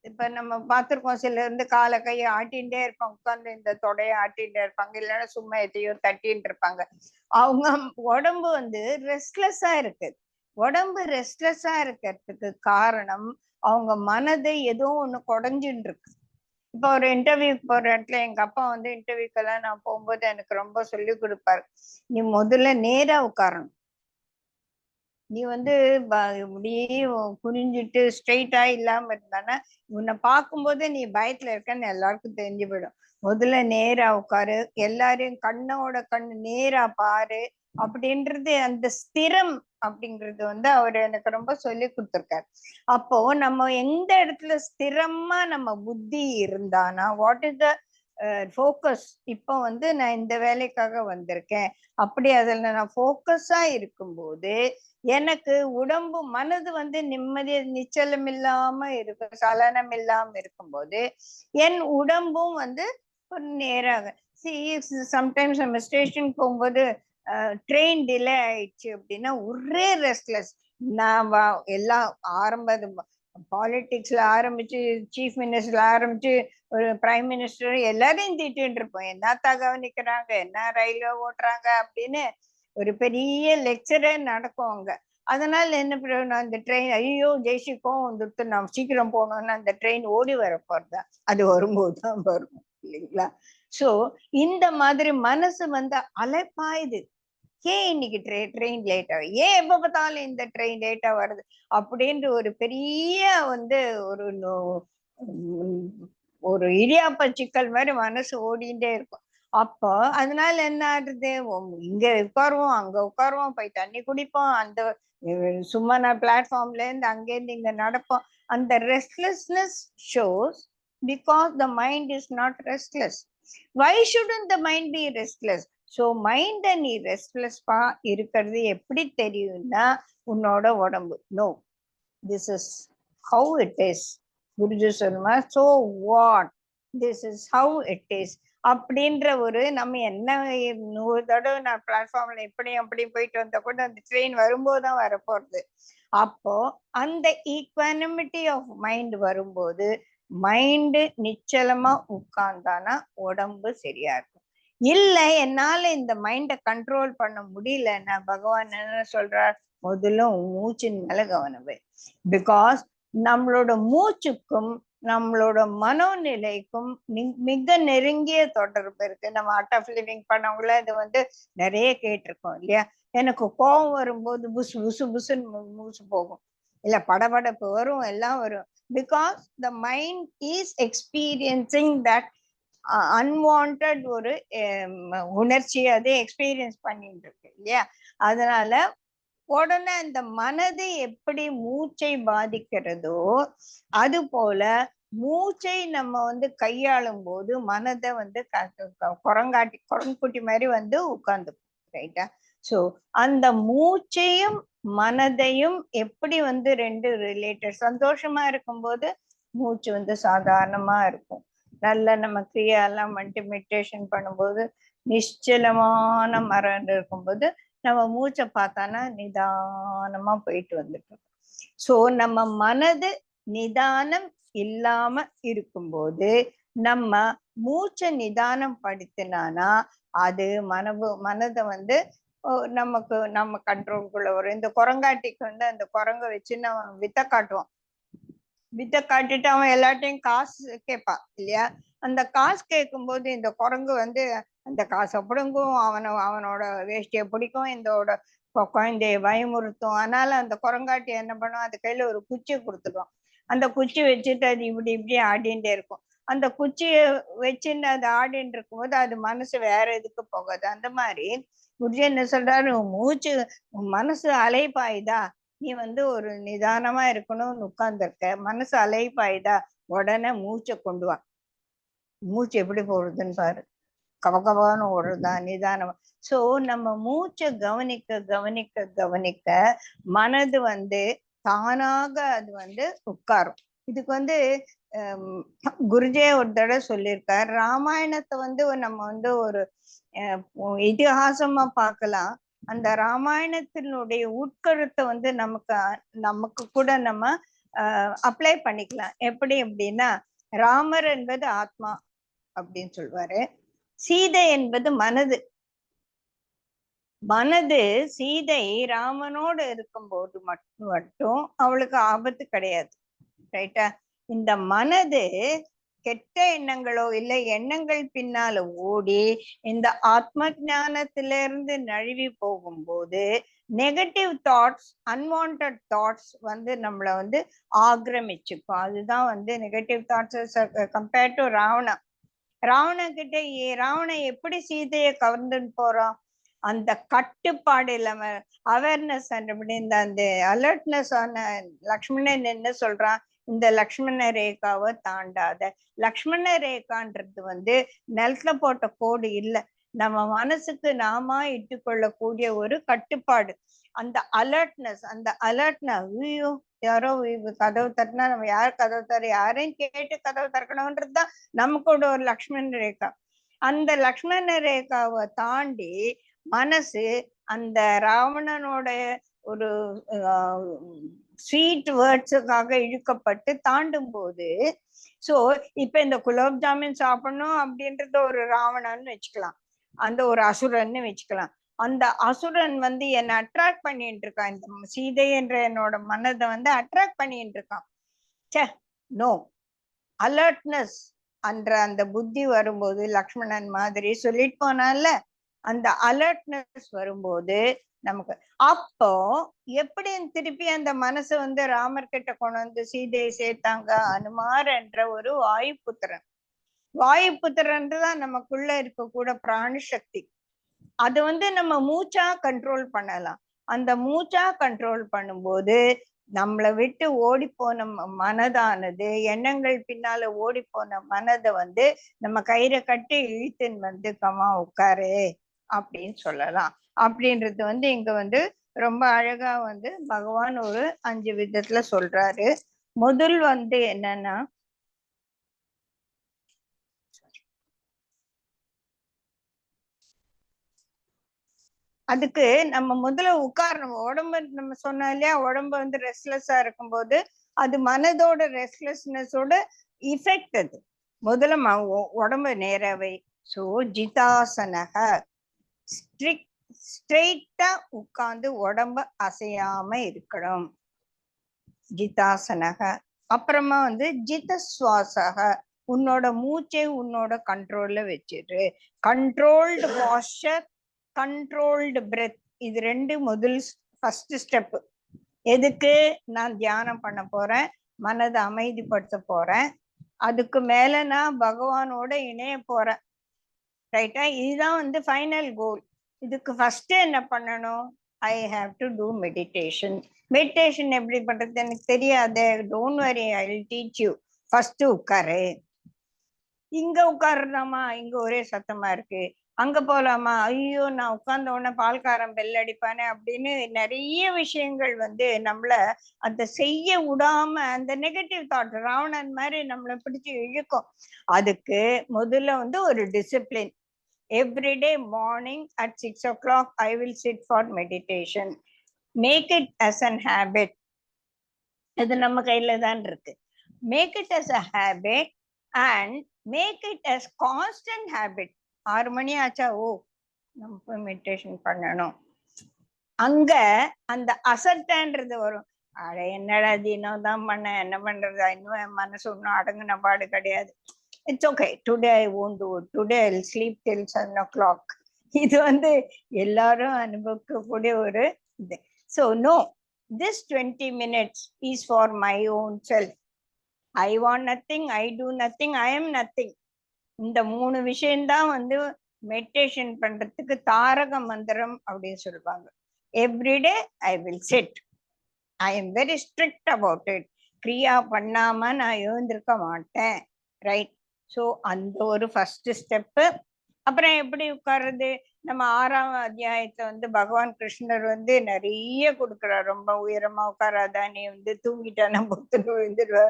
இப்ப நம்ம பார்த்திருக்கோம், சிலர் வந்து காலை கையை ஆட்டின்ண்டே இருப்பாங்க, உட்கார்ந்து இந்த தொடையை ஆட்டின்ண்டே இருப்பாங்க, இல்லைன்னா சும்மா எதையோ தட்டின்னு இருப்பாங்க. அவங்க உடம்பு வந்து ரெஸ்ட்லெஸ்ஸா இருக்கு. உடம்பு ரெஸ்ட்லெஸ்ஸா இருக்கிறதுக்கு காரணம் அவங்க மனதை ஏதோ ஒண்ணு குடைஞ்சுட்டு இருக்கு. இப்போ ஒரு இன்டர்வியூக்கு போற இடத்துல எங்க அப்பா வந்து இன்டர்வியூக்கெல்லாம் நான் போகும்போது எனக்கு ரொம்ப சொல்லி கொடுப்பாரு, நீ முதல்ல நேரா உட்காரணும். நீ வந்து இப்படியே குனிஞ்சிட்டு ஸ்ட்ரெயிட்டா இல்லாம இருந்தானா உன்னை பார்க்கும்போதே நீ பயத்துல இருக்கன்னு எல்லாருக்கும் தெரிஞ்சு போயிடும். முதல்ல நேரா உட்காரு, எல்லாரையும் கண்ணோட கண்ணு நேரா பாரு அப்படின்றது அந்த ஸ்திரம் அப்படிங்கிறது வந்து அவர் எனக்கு ரொம்ப சொல்லி கொடுத்துருக்காரு. அப்போ நம்ம எந்த இடத்துல ஸ்திரமா நம்ம புத்தி இருந்தானா வாட் இஸ் த ஃபோக்கஸ், இப்போ வந்து நான் இந்த வேலைக்காக வந்திருக்கேன் அப்படி அதுல நான் ஃபோக்கஸா இருக்கும்போது எனக்கு உடம்பு மனது வந்து நிம்மதி நிச்சலம் இல்லாம இருக்கும், சலனம் இல்லாம இருக்கும்போது என் உடம்பும் வந்து ஒரு நேராக சம்டைம்ஸ் நம்ம ஸ்டேஷன் போகும்போது ட்ரெயின் டிலே ஆயிடுச்சு அப்படின்னா ஒரே ரெஸ்ட்லெஸ். நான் எல்லாம் பாலிடிக்ஸ்ல ஆரம்பிச்சு சீஃப் மினிஸ்டர்ல ஆரம்பிச்சு ஒரு பிரைம் மினிஸ்டர் எல்லாரையும் திட்டின்னு இருப்போம், என்னத்தா கவனிக்கிறாங்க, என்ன ரயில்வே ஓட்டுறாங்க அப்படின்னு ஒரு பெரிய லெக்சரே நடக்கும் அங்க. அதனால என்ன பண்ணணும், அந்த ட்ரெயின் ஐயோ ஜெய்ஷி கோவம் வந்துட்டு நான் சீக்கிரம் போகணும்னு அந்த ட்ரெயின் ஓடி வர போறதா, அது வரும்போது தான் வரும் இல்லைங்களா. சோ இந்த மாதிரி மனசு வந்து அலைப்பாயுது, ஏன் இன்னைக்கு ட்ரெயின் லேட் ஆகுது, ஏன் எப்ப பார்த்தாலும் இந்த ட்ரெயின் லேட்டா வருது அப்படின்ற ஒரு பெரிய வந்து ஒரு ஒரு இடியாப்ப சிக்கல் மாதிரி மனசு ஓடிண்டே இருக்கும். அப்போ அதனால என்ன ஆகுது, இங்க உட்காருவோம் அங்க உட்காருவோம் போய் தண்ணி குடிப்போம், அந்த சும்மா நான் பிளாட்ஃபார்ம்ல இருந்து அங்கேருந்து இங்க நடப்போம். அந்த restlessness shows because the mind is not restless. Why shouldn't the mind be restless? So மைண்ட நீ ரெஸ்ட்லெஸ்பா இருக்கிறது எப்படி தெரியும்னா உன்னோட உடம்பு know this is how it is. Guruji சொல்லுமா so what this is how it is அப்படின்ற ஒரு நம்ம என்ன 100 தடவை நான் பிளாட்ஃபார்ம்ல இப்படி அப்படி போயிட்டு வந்தா கூட அந்த ட்ரெயின் வரும்போதுதான் வரப்போறது. அப்போ அந்த ஈக்வானிமிட்டி ஆஃப் மைண்ட் வரும்போது மைண்டு நிச்சலமா உட்கார்ந்தானா உடம்பு சரியா இருக்கும். இல்ல என்னால இந்த மைண்ட கண்ட்ரோல் பண்ண முடியலன்னா பகவான் என்ன சொல்றார், முதல்ல மூச்சின் மேல கவனம் வை. பிகாஸ் நம்மளோட மூச்சுக்கும் நம்மளோட மனோநிலைக்கும் மிக நெருங்கிய தொடர்பு இருக்கு. நம்ம ஆர்ட் ஆஃப் லிவிங் பண்ணவங்கள இது வந்து நிறைய கேட்டிருக்கோம் இல்லையா. எனக்கு கோபம் வரும்போது புசு புசு புசுன்னு மூச்சு போகும், இல்ல படபடப்பு வரும், எல்லாம் வரும். Because the mind is experiencing that unwanted ஒரு உணர்ச்சியை அதை எக்ஸ்பீரியன்ஸ் பண்ணிட்டு இருக்கு இல்லையா. அதனால உடனே அந்த மனது எப்படி மூச்சை பாதிக்கிறதோ அது போல மூச்சை நம்ம வந்து கையாளும் போது மனதை வந்து குரங்குட்டி மாதிரி வந்து உட்கார்ந்து ரைட்டா. சோ அந்த மூச்சையும் மனதையும் எப்படி வந்து ரெண்டு ரிலேட்டட். சந்தோஷமா இருக்கும்போது மூச்சு வந்து சாதாரணமா இருக்கும், நல்ல நம்ம கிரியாலாம் பண்ணிட்டு மெடிடேஷன் பண்ணும்போது நிச்சலமான மரம் இருக்கும்போது நம்ம மூச்சை பார்த்தானா நிதானமா போயிட்டு வந்துட்டு. சோ நம்ம மனது நிதானம் இல்லாம இருக்கும்போது நம்ம மூச்சை நிதானம் படுத்தினானா அது மனதை வந்து நமக்கு நம்ம கண்ட்ரோல்குள்ள வரும். இந்த குரங்காட்டிக்கு வந்து அந்த குரங்கை வச்சு நம்ம வித்த காட்டுவோம், வித்த காட்டிட்டு அவன் எல்லாத்தையும் காசு கேட்பான் இல்லையா. அந்த காசு கேட்கும் போது இந்த குரங்கு வந்து அந்த காசை பிடுங்கும், அவனோட வேஷ்டியை பிடிக்கும், இந்தோட குழந்தைய பயமுறுத்தும். அதனால அந்த குரங்காட்டி என்ன பண்ணும், அது கையில ஒரு குச்சியை கொடுத்துடும். அந்த குச்சி வச்சுட்டு அது இப்படி இப்படி ஆடிண்டே இருக்கும். அந்த குச்சியை வச்சுட்டு அது ஆடின்னு இருக்கும்போது அது மனசு வேற எதுக்கு போகாது. அந்த மாதிரி குருஜி என்ன சொல்றாரு, மூச்சு மனசு அலைப்பாயுதா, நீ வந்து ஒரு நிதானமா இருக்கணும்னு உட்கார்ந்துருக்க, மனசு அலைப்பாயுதா, உடனே மூச்சை கொண்டு வா, மூச்சு எப்படி போடுறதுன்னு பாரு, கவகவான்னு ஓடுறதா நிதானமா. சோ நம்ம மூச்சை கவனிக்க கவனிக்க கவனிக்க மனது வந்து தானாக அது வந்து உட்காரும். இதுக்கு வந்து குருஜே ஒரு தடவை சொல்லியிருக்கார், ராமாயணத்தை வந்து நம்ம வந்து ஒரு இதிகாசமா பார்க்கலாம். அந்த ராமாயணத்தினுடைய உட்கருத்தை வந்து நமக்கு கூட நம்ம அப்ளை பண்ணிக்கலாம். எப்படி அப்படின்னா, ராமர் என்பது ஆத்மா அப்படின்னு சொல்வாரு, சீதை என்பது மனது. மனது சீதை ராமனோடு இருக்கும்போது மட்டும் அவளுக்கு ஆபத்து கிடையாது ரைட்டா. இந்த மனது கெட்ட எண்ணங்களோ இல்லை எண்ணங்கள் பின்னால ஓடி இந்த ஆத்ம ஞானத்திலிருந்து நழுவி போகும்போது நெகட்டிவ் தாட்ஸ், அன்வான்ட் தாட்ஸ் நம்மள ஆக்கிரமிச்சுக்கும். அதுதான் negative thoughts. Compared to Ravana, Ravana Ravanan எப்படி சீதையை கவர்ந்துன்னு போறான்? அந்த கட்டுப்பாடு இல்லாம அவேர்னஸ் இந்த அந்த அலர்ட்னஸ் ஆன லக்ஷ்மணன் என்ன சொல்றான்? இந்த லக்ஷ்மண ரேகாவை தாண்டாத. லக்ஷ்மண ரேகான்றது நிலத்துல போட்ட கோடு இல்ல, நம்ம மனசுக்கு நாம இட்டுக்கொள்ளக்கூடிய ஒரு கட்டுப்பாடு. அந்த அலர்ட்னஸ், அந்த ஐயோ யாரோ கதவு தட்டினா நம்ம யார் கதவு தர, யாரையும் கேட்டு கதவு திறக்கணும்ன்றதுதான் நமக்கோட ஒரு லக்ஷ்மண ரேகா. அந்த லக்ஷ்மண ரேகாவை தாண்டி மனசு அந்த ராவணனோட ஒரு ஸ்வீட் வேர்ட்ஸுக்காக இழுக்கப்பட்டு தாண்டும் போது, சோ இப்ப இந்த குலோப் ஜாமுன் சாப்பிடணும் அப்படின்றது ஒரு ராவணன்னு வச்சுக்கலாம், அந்த ஒரு அசுரன்னு வச்சுக்கலாம். அந்த அசுரன் என்னை அட்ராக்ட் பண்ணிட்டு இருக்கான், இந்த சீதை என்ற என்னோட மனதை அட்ராக்ட் பண்ணிட்டு இருக்கான். சே நோ, அலர்ட்னஸ் என்ற அந்த புத்தி வரும்போது லக்ஷ்மணன் மாதிரி சொல்லிட்டு போனால, அந்த அலர்ட்னஸ் வரும்போது நமக்கு அப்போ எப்படி திருப்பி அந்த மனசு ராமர் கிட்ட கொண்டு சீதையை சேர்த்தாங்க? அனுமார் என்ற ஒரு வாயுபுத்திரன். வாயுபுத்திரன் தான் நமக்குள்ள இருக்க பிராண சக்தி. அது நம்ம மூச்சா கண்ட்ரோல் பண்ணலாம். அந்த மூச்சா கண்ட்ரோல் பண்ணும்போது நம்மளை விட்டு ஓடி போன மனதானது, எண்ணங்கள் பின்னால ஓடி போன மனதை நம்ம கயிறை கட்டி இழுத்துன்னு கமா உட்காரு அப்படின்னு சொல்லலாம். அப்படின்றது இங்க ரொம்ப அழகா பகவான் ஒரு 5 விதத்துல சொல்றாரு. முதல் என்னன்னா, அதுக்கு நம்ம முதல்ல உட்காரணும். உடம்பு நம்ம சொன்னோம் இல்லையா, உடம்பு ரெஸ்ட்லெஸ்ஸா இருக்கும்போது அது மனதோட ரெஸ்ட்லெஸ்னஸோட இஃபெக்ட். அது முதல்ல உடம்பு நேரவை. சோ ஜிதாசனக, ஸ்ட்ரெயிட்டா உட்கார்ந்து உடம்ப அசையாம இருக்கணும், ஜிதாசனக. அப்புறமா ஜித சுவாசக, உன்னோட மூச்சை உன்னோட கண்ட்ரோல்ல வச்சிரு. Controlled posture, controlled breath. இது ரெண்டு முதல் ஃபர்ஸ்ட் ஸ்டெப். எதுக்கு? நான் தியானம் பண்ண போறேன், மனதை அமைதிப்படுத்த போறேன், அதுக்கு மேல நான் பகவானோட இணைய போறேன். ரைட்டா? இதுதான் ஃபைனல் கோல். இதுக்கு ஃபர்ஸ்ட் என்ன பண்ணணும்? ஐ have to two meditation. Meditation எப்படி பண்றது எனக்கு தெரியாது. Don't worry, I will teach you. First உட்காரு. இங்க உட்காருறாமா, இங்க ஒரே சத்தமா இருக்கு, அங்க போலாமா, ஐயோ நான் உட்கார்ந்த உடனே பால்காரன் பெல் அடிப்பானே அப்படின்னு நிறைய விஷயங்கள் நம்மள அந்த செய்ய விடாம, அந்த நெகட்டிவ் தாட் ராவணன் மாதிரி நம்மளை பிடிச்சு இழுக்கும். அதுக்கு முதல்ல ஒரு discipline. Everyday morning at 6 o'clock I will sit for meditation. Make it as an habit. இது நம்ம கையில தான் இருக்கு. Make it as a habit and make it as constant habit. 6 மணி ஆச்சா, ஓ நம்ம போய் மெடிடேஷன் பண்ணணும். அங்க அந்த அசட்டன்றது வரும். அட என்னடா தினம் தான் பண்ண, என்ன பண்றது, இன்னும் என் மனசு ஒன்னும் அடங்குன பாடு கிடையாது. It's okay, today I won't do it, today I'll sleep till 7 o'clock. இது எல்லாரும் அனுபவிக்கக்கூடிய ஒரு இது. So no, this 20 minutes is for my own self. I want nothing, I do nothing, I am nothing. இந்த 3 விஷயம்தான் மெடிடேஷன் பண்றதுக்கு தாரக மந்திரம் அப்படின்னு சொல்லுவாங்க. Everyday I will sit, I am very strict about it. கிரியா பண்ணாம நான் எழுந்திருக்க மாட்டேன். ரைட்? ஸோ அந்த ஒரு ஃபர்ஸ்ட் ஸ்டெப்பு. அப்புறம் எப்படி உட்கார்றது? நம்ம 6ஆம் அத்தியாயத்தை பகவான் கிருஷ்ணர் நிறைய கொடுக்குறார். ரொம்ப உயரமா உட்காராத, நீ தூங்கிட்டான புத்துன்னு விழுந்துடுவ,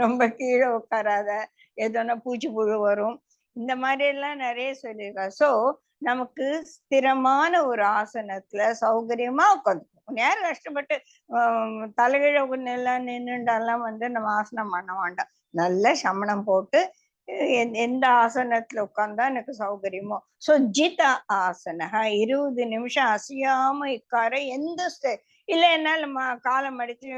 ரொம்ப கீழே உட்காராத, ஏதோனா பூச்சி புழு வரும், இந்த மாதிரி எல்லாம் நிறைய சொல்லியிருக்காரு. ஸோ நமக்கு ஸ்திரமான ஒரு ஆசனத்துல சௌகரியமா உட்காந்து, நேரம் கஷ்டப்பட்டு தலைகீழ எல்லாம் நின்றுண்டாலாம் நம்ம ஆசனம் பண்ண வேண்டாம். நல்ல சமணம் போட்டு எந்த ஆசனத்துல உட்கார்ந்தா எனக்கு சௌகரியமோ. சோ ஜித ஆசனக, 20 நிமிஷம் அசையாம உட்கார. இல்ல என்னால காலம் அடிச்சு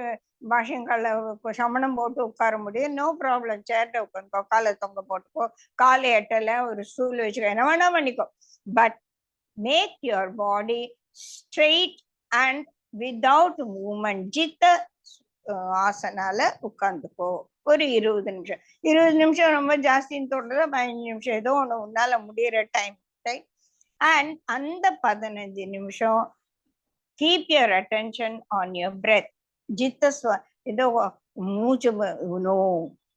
பாஷங்கால சமணம் போட்டு உட்கார முடியும், நோ ப்ராப்ளம், சேர்ட்ட உட்காந்துக்கோ, காலை தொங்க போட்டுக்கோ, காலை எட்டல ஒரு ஸ்டூல் வச்சுக்கோ, என்ன வேணா பண்ணிக்கோ. But make your body straight and without movement. ஜித்த ஆசனால உட்காந்துக்கோ ஒரு 20 நிமிஷம். 20 நிமிஷம் ரொம்ப ஜாஸ்தின்னு தோணுறது, 15 நிமிஷம், ஏதோ ஒண்ணு உன்னால முடியற டைம். அண்ட் அந்த 15 நிமிஷம் keep your attention on your breath. ஜித்த ஏதோ மூச்சு நோ,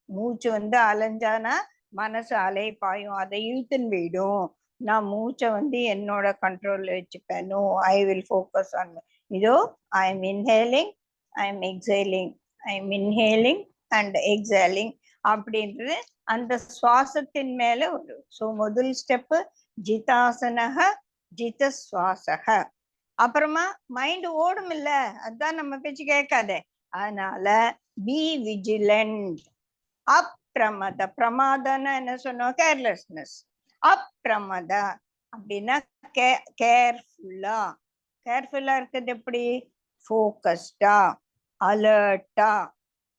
மூச்சு வந்து அலைஞ்சானா மனசு அலை பாயும், அதை இழுத்துன்னு போயிடும். நான் மூச்சை வந்து என்னோட கண்ட்ரோல்ல வச்சுப்பேன். No, I will focus on இதோ I am inhaling, I am exhaling, I am inhaling and exhaling அப்படின்றது அந்த சுவாசத்தின் மேல ஒரு. ஸோ முதல் ஸ்டெப்பு ஜிதாசனக ஜித சுவாசக. அப்புறமா மைண்ட் ஓடும் இல்ல, அதுதான் நம்ம பேச்சு கேட்காதே. அதனால பி விஜிலண்ட். அப்பிரமத, பிரமாதம்னா என்ன சொன்னோம், கேர்லெஸ்னஸ். அப்பிரமத அப்படின்னா கேர்ஃபுல்லா. கேர்ஃபுல்லா இருக்கிறது எப்படி, ஃபோக்கஸ்டா, அலர்ட்டா.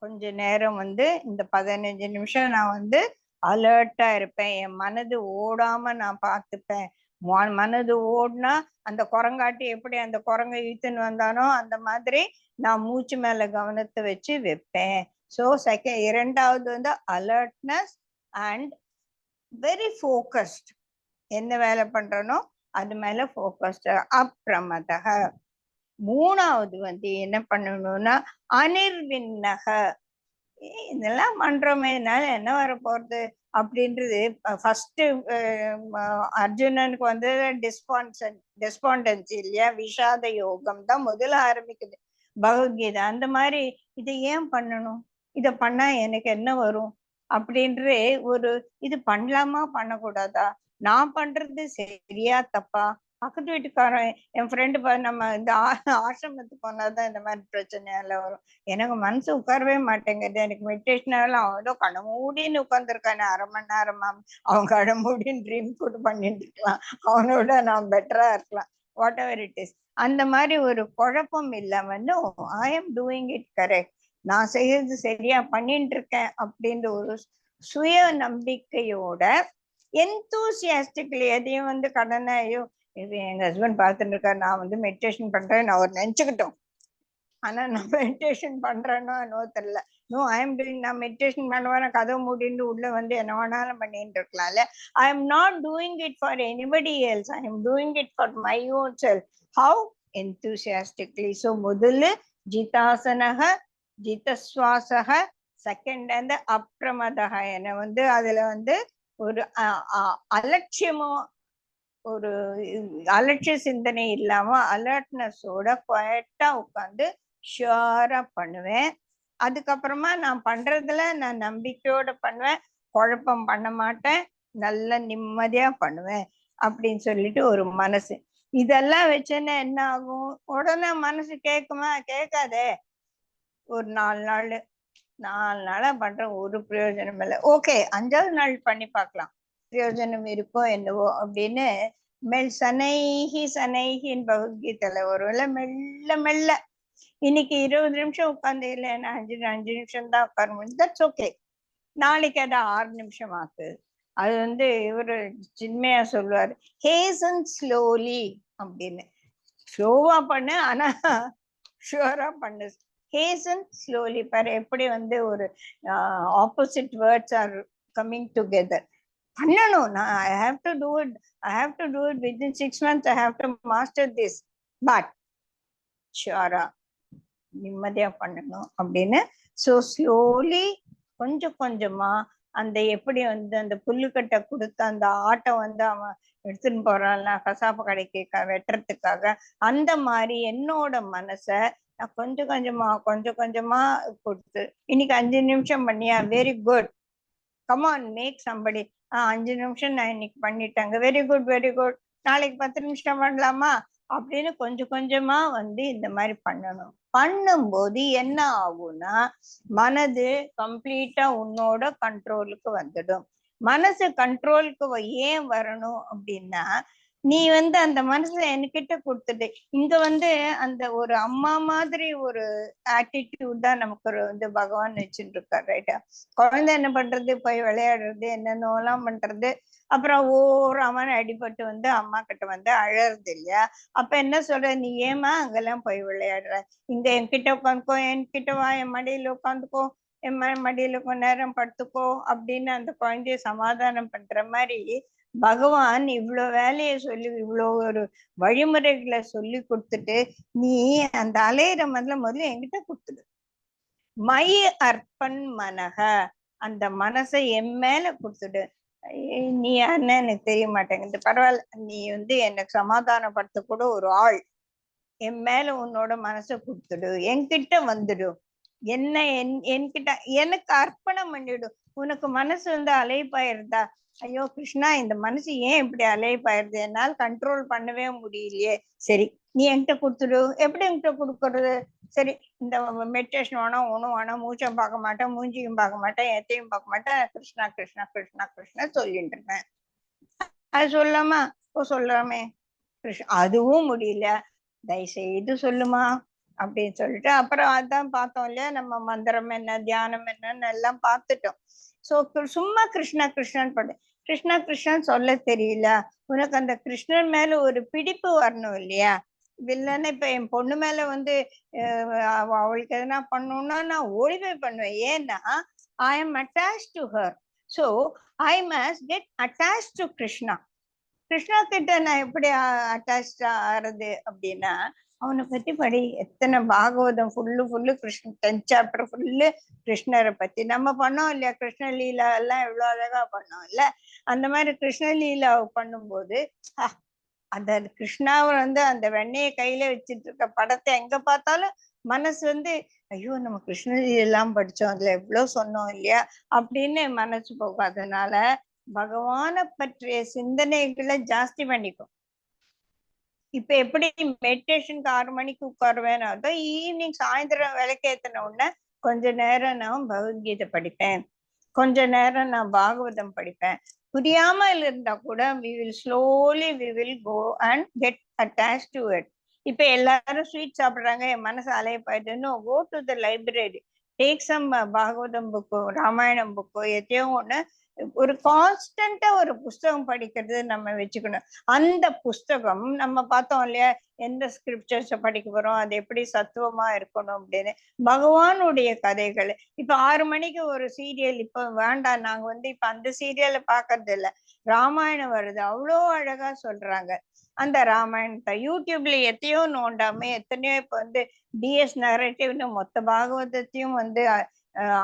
கொஞ்ச நேரம் வந்து இந்த 15 நிமிஷம் நான் வந்து அலர்ட்டா இருப்பேன், என் மனது ஓடாம நான் பார்த்துப்பேன். மனது ஓடுனா அந்த குரங்காட்டி எப்படி அந்த குரங்க இழுத்துன்னு வந்தானோ அந்த மாதிரி நான் மூச்சு மேல கவனத்தை வச்சு வைப்பேன். ஸோ இரண்டாவது வந்து அலர்ட்னஸ் அண்ட் வெரி ஃபோக்கஸ்ட். என்ன வேலை பண்றனோ அது மேல ஃபோக்கஸ்ட். அப்பிரமதக. மூணாவது வந்து என்ன பண்ணணும்னா அனிர்வின்னக. இதெல்லாம் பண்றோமே, இதனால என்ன வர போறது அப்படின்றது. ஃபர்ஸ்ட் அர்ஜுனனுக்கு வந்து டெஸ்பாண்டன்சி இல்லையா, விஷாத யோகம் தான் முதல்ல ஆரம்பிக்குது பகவத்கீதை. அந்த மாதிரி இதை ஏன் பண்ணணும், இதை பண்ணா எனக்கு என்ன வரும் அப்படின்ற ஒரு இது பண்ணலாமா பண்ணக்கூடாதா, நான் பண்றது சரியா தப்பா. பக்கத்து வீட்டுக்காரன் என் ஃப்ரெண்டு நம்ம இந்த ஆசிரமத்துக்கு போனாதான் இந்த மாதிரி பிரச்சனை எல்லாம் வரும். எனக்கு மனசு உட்காரவே மாட்டேங்குது, எனக்கு மெடிடேஷன் ஆகலாம். அவன் ஏதோ கண்ண மூடின்னு உட்காந்துருக்கானே 1/2 மணி நேரமா, அவன் கண்ண மூடின்னு ட்ரீம் கூட பண்ணிட்டு இருக்கலாம், அவனோட நான் பெட்டரா இருக்கலாம், வாட் எவர் இட் இஸ். அந்த மாதிரி ஒரு குழப்பம் இல்லாம ஐ எம் டூயிங் இட் கரெக்ட், நான் செய்யறது சரியா பண்ணிட்டு இருக்கேன் அப்படின்ற ஒரு சுய நம்பிக்கையோட எந்தூசியாஸ்டிக்லி எதையும் வந்து கடனை, ஐயோ இது எங்க ஹஸ்பண்ட் பார்த்துட்டு இருக்காரு, நான் வந்து மெடிடேஷன் பண்றேன் அவர் நினைச்சுக்கிட்டோம், ஆனா நான் மெடிடேஷன் பண்றேனோ என்னவோ தெரியல. No, I am doing. நான் மெடிடேஷன் பண்ணுவேன், கதவு மூடிட்டு உள்ள வந்து என்ன வேணாலும் பண்ணிட்டு இருக்கலாம்ல. I am not doing it for anybody else, I am doing it for my own self. How enthusiastically. So முதல்ல ஜிதாசனக ஜிதஸ்வாசக, செகண்ட் அந்த அப்பிரமதக. என்ன வந்து அதுல வந்து ஒரு அலட்சியமோ ஒரு அலட்சிய சிந்தனை இல்லாம அலர்ட்னஸோட குவைட்டா உட்காந்து ஷியரா பண்ணுவேன். அதுக்கப்புறமா நான் பண்றதுல நான் நம்பிக்கையோட பண்ணுவேன், குழப்பம் பண்ண மாட்டேன், நல்ல நிம்மதியா பண்ணுவேன் அப்படின்னு சொல்லிட்டு ஒரு மனசு. இதெல்லாம் வச்சுன்னா என்ன ஆகும், உடனே மனசு கேட்குமா, கேட்காதே. ஒரு 4 நாளா பண்ற ஒரு பிரயோஜனம் இல்லை, ஓகே 5வது நாள் பண்ணி பார்க்கலாம், பிரயோஜனம் இருக்கோ என்னவோ அப்படின்னு சனைஹி சனைஹின்னு பகவத்கீதையில ஒருவேளை மெல்ல மெல்ல இன்னைக்கு 20 நிமிஷம் உட்காந்து இல்லை, என்ன 5 நிமிஷம் தான் உட்கார முடியும், தட்ஸ் ஓகே. நாளைக்கு அதை 6 நிமிஷம் ஆக்கு. அது வந்து இவரு சின்மையா சொல்லுவாரு, ஹேசன் ஸ்லோலி அப்படின்னு. ஸ்லோவா பண்ணு ஆனா ஷுவரா பண்ணு. ஹேசன் ஸ்லோலி பாரு எப்படி வந்து ஒரு opposite words are coming together. பண்ணணும், நான் I have to do it, I have to do it within 6 months, I have to master this. But ஷுவரா நிம்மதியா பண்ணணும் அப்படின்னு. ஸோ ஸ்லோலி கொஞ்சம் கொஞ்சமா அந்த எப்படி வந்து அந்த புல்லுக்கட்டை கொடுத்த அந்த ஆட்டை வந்து அவன் எடுத்துன்னு போறான்ல கசாப்பு கடைக்கு வெட்டுறதுக்காக, அந்த மாதிரி என்னோட மனசை நான் கொஞ்சம் கொஞ்சமா கொடுத்து இன்னைக்கு 5 நிமிஷம் பண்ணியா, very good, come on make somebody. 5 நிமிஷம் நான் இன்னைக்கு பண்ணிட்டாங்க, வெரி குட் வெரி குட், நாளைக்கு 10 நிமிஷம் பண்ணலாமா அப்படின்னு கொஞ்சம் கொஞ்சமா வந்து இந்த மாதிரி பண்ணணும். பண்ணும்போது என்ன ஆகும்னா மனது கம்ப்ளீட்டா உன்னோட கண்ட்ரோலுக்கு வந்துடும். மனசு கண்ட்ரோலுக்கு ஏன் வரணும் அப்படின்னா நீ அந்த மனசுல என்கிட்ட கொடுத்துட்டு இங்க அந்த ஒரு அம்மா மாதிரி ஒரு ஆட்டிடியூட் தான் நமக்கு ஒரு பகவான் வச்சுட்டு இருக்காரு. ரைட்டா? குழந்தை என்ன பண்றது, போய் விளையாடுறது, என்னென்னோ எல்லாம் பண்றது, அப்புறம் ஓராமன் அடிபட்டு அம்மா கிட்ட அழறது இல்லையா? அப்ப என்ன சொல்ற, நீ ஏமா அங்கெல்லாம் போய் விளையாடுற, இங்க என்கிட்ட உட்காந்துக்கோ, என்கிட்ட வா, என் மடியில உட்காந்துக்கோ, என் மடியில கொஞ்ச நேரம் படுத்துக்கோ அப்படின்னு அந்த குழந்தைய சமாதானம் பண்ற மாதிரி பகவான் இவ்வளவு வேலையை சொல்லி இவ்வளவு ஒரு வழிமுறைகளை சொல்லி கொடுத்துட்டு, நீ அந்த அலையிற முதல்ல என்கிட்ட கொடுத்துடு. மை அர்ப்பன் மனக, அந்த மனசை என் மேல கொடுத்துடு. நீ யாருன்னு எனக்கு தெரிய மாட்டேங்குது, பரவாயில்ல, நீ எனக்கு சமாதானப்படுத்த கூட ஒரு ஆள், என் மேல உன்னோட மனசை கொடுத்துடு, என்கிட்ட வந்துடு, என்ன என்கிட்ட எனக்கு அர்ப்பணம் பண்ணிடு. உனக்கு மனசு அலைப்பாயிருந்தா, ஐயோ கிருஷ்ணா இந்த மனசு ஏன் இப்படி அலைப்பாயிருது, என்னால் கண்ட்ரோல் பண்ணவே முடியலையே, சரி நீ என்கிட்ட கொடுத்துடு. எப்படி என்கிட்ட கொடுக்கறது? சரி, இந்த மெடிடேஷன் வேணாம், ஒண்ணும் வேணாம், மூச்சம் பார்க்க மாட்டேன், மூஞ்சியும் பார்க்க மாட்டேன், எத்தையும் பார்க்க மாட்டேன், கிருஷ்ணா கிருஷ்ணா கிருஷ்ணா கிருஷ்ணா சொல்லிட்டு இருப்பேன். அது சொல்லாமா? சொல்லாமே கிருஷ்ணா, அதுவும் முடியல, தயவுசெய்து சொல்லுமா அப்படின்னு சொல்லிட்டு அப்புறம் அதான் பார்த்தோம் இல்லையா, நம்ம மந்திரம் என்ன தியானம் என்னன்னு எல்லாம் பார்த்துட்டோம். சோ சும்மா கிருஷ்ணா கிருஷ்ணன் பண்ணு, கிருஷ்ணா கிருஷ்ணன் சொல்ல தெரியல, உனக்கு அந்த கிருஷ்ணன் மேல ஒரு பிடிப்பு வரணும் இல்லையா? இல்லைன்னா இப்ப என் பொண்ணு மேல அவளுக்கு எதனா பண்ணணும்னா நான் ஓடி போய் பண்ணுவேன். ஏன்னா I am attach to her. So I must get attach to Krishna. Krishna கிட்ட நான் எப்படி அட்டாச் ஆறது அப்படின்னா, அவனை பத்தி படி, எத்தனை Bhagavatam full Krishna 10 chapter full கிருஷ்ணரை பத்தி நம்ம பண்ணோம் இல்லையா? கிருஷ்ண லீலா எல்லாம் எவ்வளவு அழகா பண்ணோம் இல்ல? அந்த மாதிரி கிருஷ்ண லீலா பண்ணும்போது அந்த கிருஷ்ணாவை அந்த வெண்ணையை கையில வச்சுட்டு இருக்க படத்தை எங்க பார்த்தாலும் மனசு ஐயோ நம்ம கிருஷ்ண லீலாம் படிச்சோம், அதுல எவ்வளவு சொன்னோம் இல்லையா அப்படின்னு மனசு போகும். அதனால பகவான பற்றிய சிந்தனைகளை ஜாஸ்தி பண்ணிக்கும். இப்ப எப்படி மெடிடேஷனுக்கு 6 மணிக்கு உட்காருவேன், அதான் ஈவினிங் சாயந்தரம் விளக்கேத்தின உடனே கொஞ்ச நேரம் நான் பகவத்கீதை படிப்பேன், கொஞ்ச நேரம் நான் பாகவதம் படிப்பேன். புரியாமல் இருந்தா கூட we will slowly we will go and get attached to it. இப்ப எல்லாரும் ஸ்வீட் சாப்பிடுறாங்க, என் மனசு அலையப்பாயிடுன்னு, go to the library, take some Bhagavatam புக்கோ Ramayanam புக்கோ எதையோ ஒண்ணு, ஒரு கான்ஸ்டன்டா ஒரு புஸ்தகம் படிக்கிறது நம்ம வச்சுக்கணும். அந்த புஸ்தகம் நம்ம பார்த்தோம் இல்லையா, எந்த ஸ்கிரிப்சர்ஸ படிக்க போறோம், அது எப்படி சத்துவமா இருக்கணும் அப்படின்னு, பகவானுடைய கதைகள். இப்ப 6 மணிக்கு ஒரு சீரியல் இப்ப வேண்டாம், நாங்க இப்ப அந்த சீரியலை பாக்குறது இல்ல, ராமாயணம் வருது, அவ்வளோ அழகா சொல்றாங்க. அந்த ராமாயணத்தை யூடியூப்ல எத்தையோ நோண்டாம எத்தனையோ இப்ப டிஎஸ் நரேட்டிவ்னு மொத்த பாகவதத்தையும்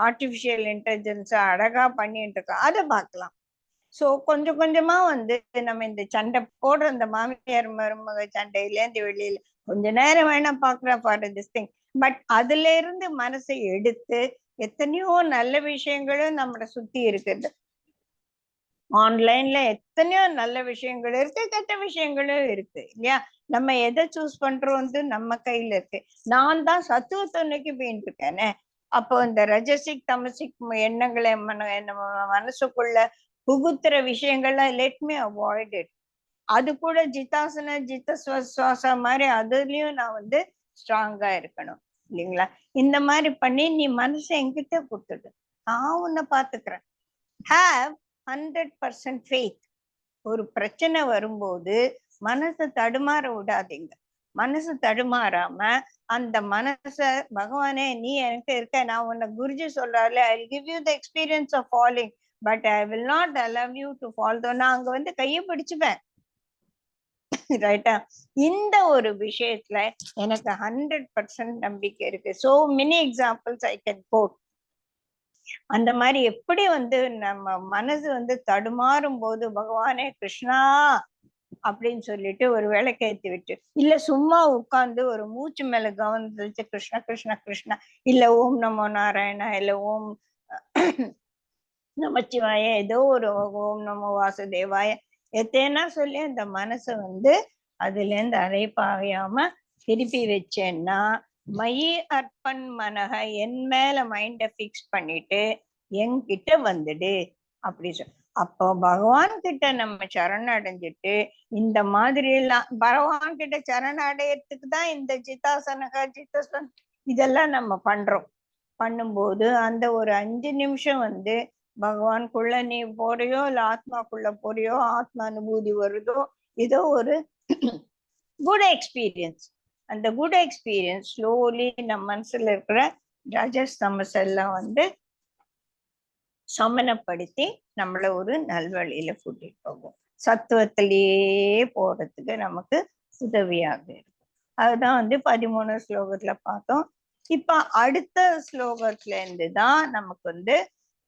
ஆர்டிபிஷியல் இன்டெலிஜென்ஸ் அழகா பண்ணிட்டு இருக்கோம், அதை பார்க்கலாம். சோ கொஞ்சம் கொஞ்சமா நம்ம இந்த சண்டை போடுற இந்த மாமியார் மருமக சண்டையில இருந்து வெளியில கொஞ்ச நேரம் வேணா பாக்குறேன் ஃபார் திஸ் திங், பட் அதுல இருந்து மனசை எடுத்து எத்தனையோ நல்ல விஷயங்களும் நம்மளை சுத்தி இருக்குது. ஆன்லைன்ல எத்தனையோ நல்ல விஷயங்கள் இருக்கு, கெட்ட விஷயங்களும் இருக்கு இல்லையா? நம்ம எதை சூஸ் பண்றோம் நம்ம கையில இருக்கு. நான் தான் சத்துவத்தை நோக்கி போயிட்டு இருக்கேனே, அப்போ இந்த ரஜசிக் தமசிக் எண்ணங்களை மனசுக்குள்ள புகுத்துற விஷயங்கள்லாம் லெட் மீ அவாய்ட் இட். அது கூட ஜிதாசன ஜித சுவாச மாதிரி அதுலயும் நான் ஸ்ட்ராங்கா இருக்கணும் இல்லைங்களா? இந்த மாதிரி பண்ணி நீ மனசை என்கிட்ட கொடுத்துடு, நான் உன்னை பாத்துக்கிறேன். Have 100% faith. ஒரு பிரச்சனை வரும்போது மனசை தடுமாற விடாதீங்க. மனசு தடுமாறாம அந்த மனச, பகவானே நீ எனக்கு இருக்க, நான் உன்னை குருஜி சொல்றாரு, I will give you the experience of falling but I will not allow you to fall. நான் அங்க கையை பிடிச்சுப்பேன், ரைட்டா? இந்த ஒரு விஷயத்துல எனக்கு 100% நம்பிக்கை இருக்கு. So many examples I can code. அந்த மாதிரி எப்படி நம்ம மனசு தடுமாறும் போது பகவானே கிருஷ்ணா அப்படின்னு சொல்லிட்டு ஒரு விளக்கேத்தி விட்டு, இல்ல சும்மா உட்கார்ந்து ஒரு மூச்சு மேல கவனம் வச்சு கிருஷ்ணா கிருஷ்ணா கிருஷ்ணா, இல்ல ஓம் நமோ நாராயணா, இல்ல ஓம் நமச்சிவாய, ஏதோ ஒரு ஓம் நமோ வாசுதேவாய எத்தேனா சொல்லி அந்த மனசை அதுல இருந்து அரைப்பாயாம திருப்பி வச்சேன்னா, மயி அர்ப்பன் மனக, என் மேல மைண்ட பிக்ஸ் பண்ணிட்டு என்கிட்ட வந்துடு அப்படி அப்போ பகவான் கிட்ட நம்ம சரணடைஞ்சிட்டு இந்த மாதிரி எல்லாம் பகவான் கிட்ட சரணடையறதுக்கு தான் இந்த சித்தாசனகா சித்தசன் இதெல்லாம் நம்ம பண்றோம். பண்ணும்போது அந்த ஒரு 5 நிமிஷம் வந்து பகவான்குள்ள நீ போறியோ இல்ல ஆத்மாக்குள்ள போறியோ, ஆத்மா அனுபூதி வருதோ, ஏதோ ஒரு குட் எக்ஸ்பீரியன்ஸ். அந்த குட் எக்ஸ்பீரியன்ஸ் ஸ்லோலி நம்ம மனசுல இருக்கிற ஜட்ஜஸ் தமஸ் எல்லாம் வந்து சமனப்படுத்தி நம்மள ஒரு நல்வழியில கூட்டிட்டு போகும். சத்துவத்திலேயே போறதுக்கு நமக்கு உதவியாக இருக்கும். அதுதான் வந்து 13 ஸ்லோகத்துல பார்த்தோம். இப்ப அடுத்த ஸ்லோகத்துல இருந்து தான் நமக்கு வந்து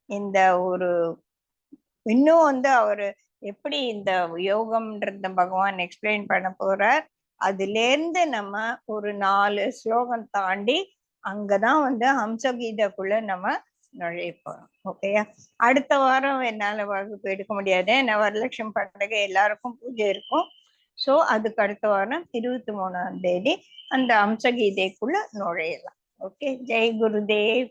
இந்த ஒரு இன்னும் வந்து அவரு எப்படி இந்த யோகம்ன்றத பகவான் எக்ஸ்பிளைன் பண்ண போறார். அதுல இருந்து நம்ம ஒரு 4 ஸ்லோகம் தாண்டி அங்கதான் வந்து ஹம்சகீதைக்குள்ள நம்ம நுழைய போறோம். ஓகேயா? அடுத்த வாரம் என்னால வகுப்பு எடுக்க முடியாது, நான் வரலட்சுமி பண்டிகை எல்லாருக்கும் பூஜை இருக்கும். சோ அதுக்கு அடுத்த வாரம் 23ஆம் தேதி அந்த ஹம்சகீதைக்குள்ள நுழையலாம். ஓகே, ஜெய் குருதேவ்.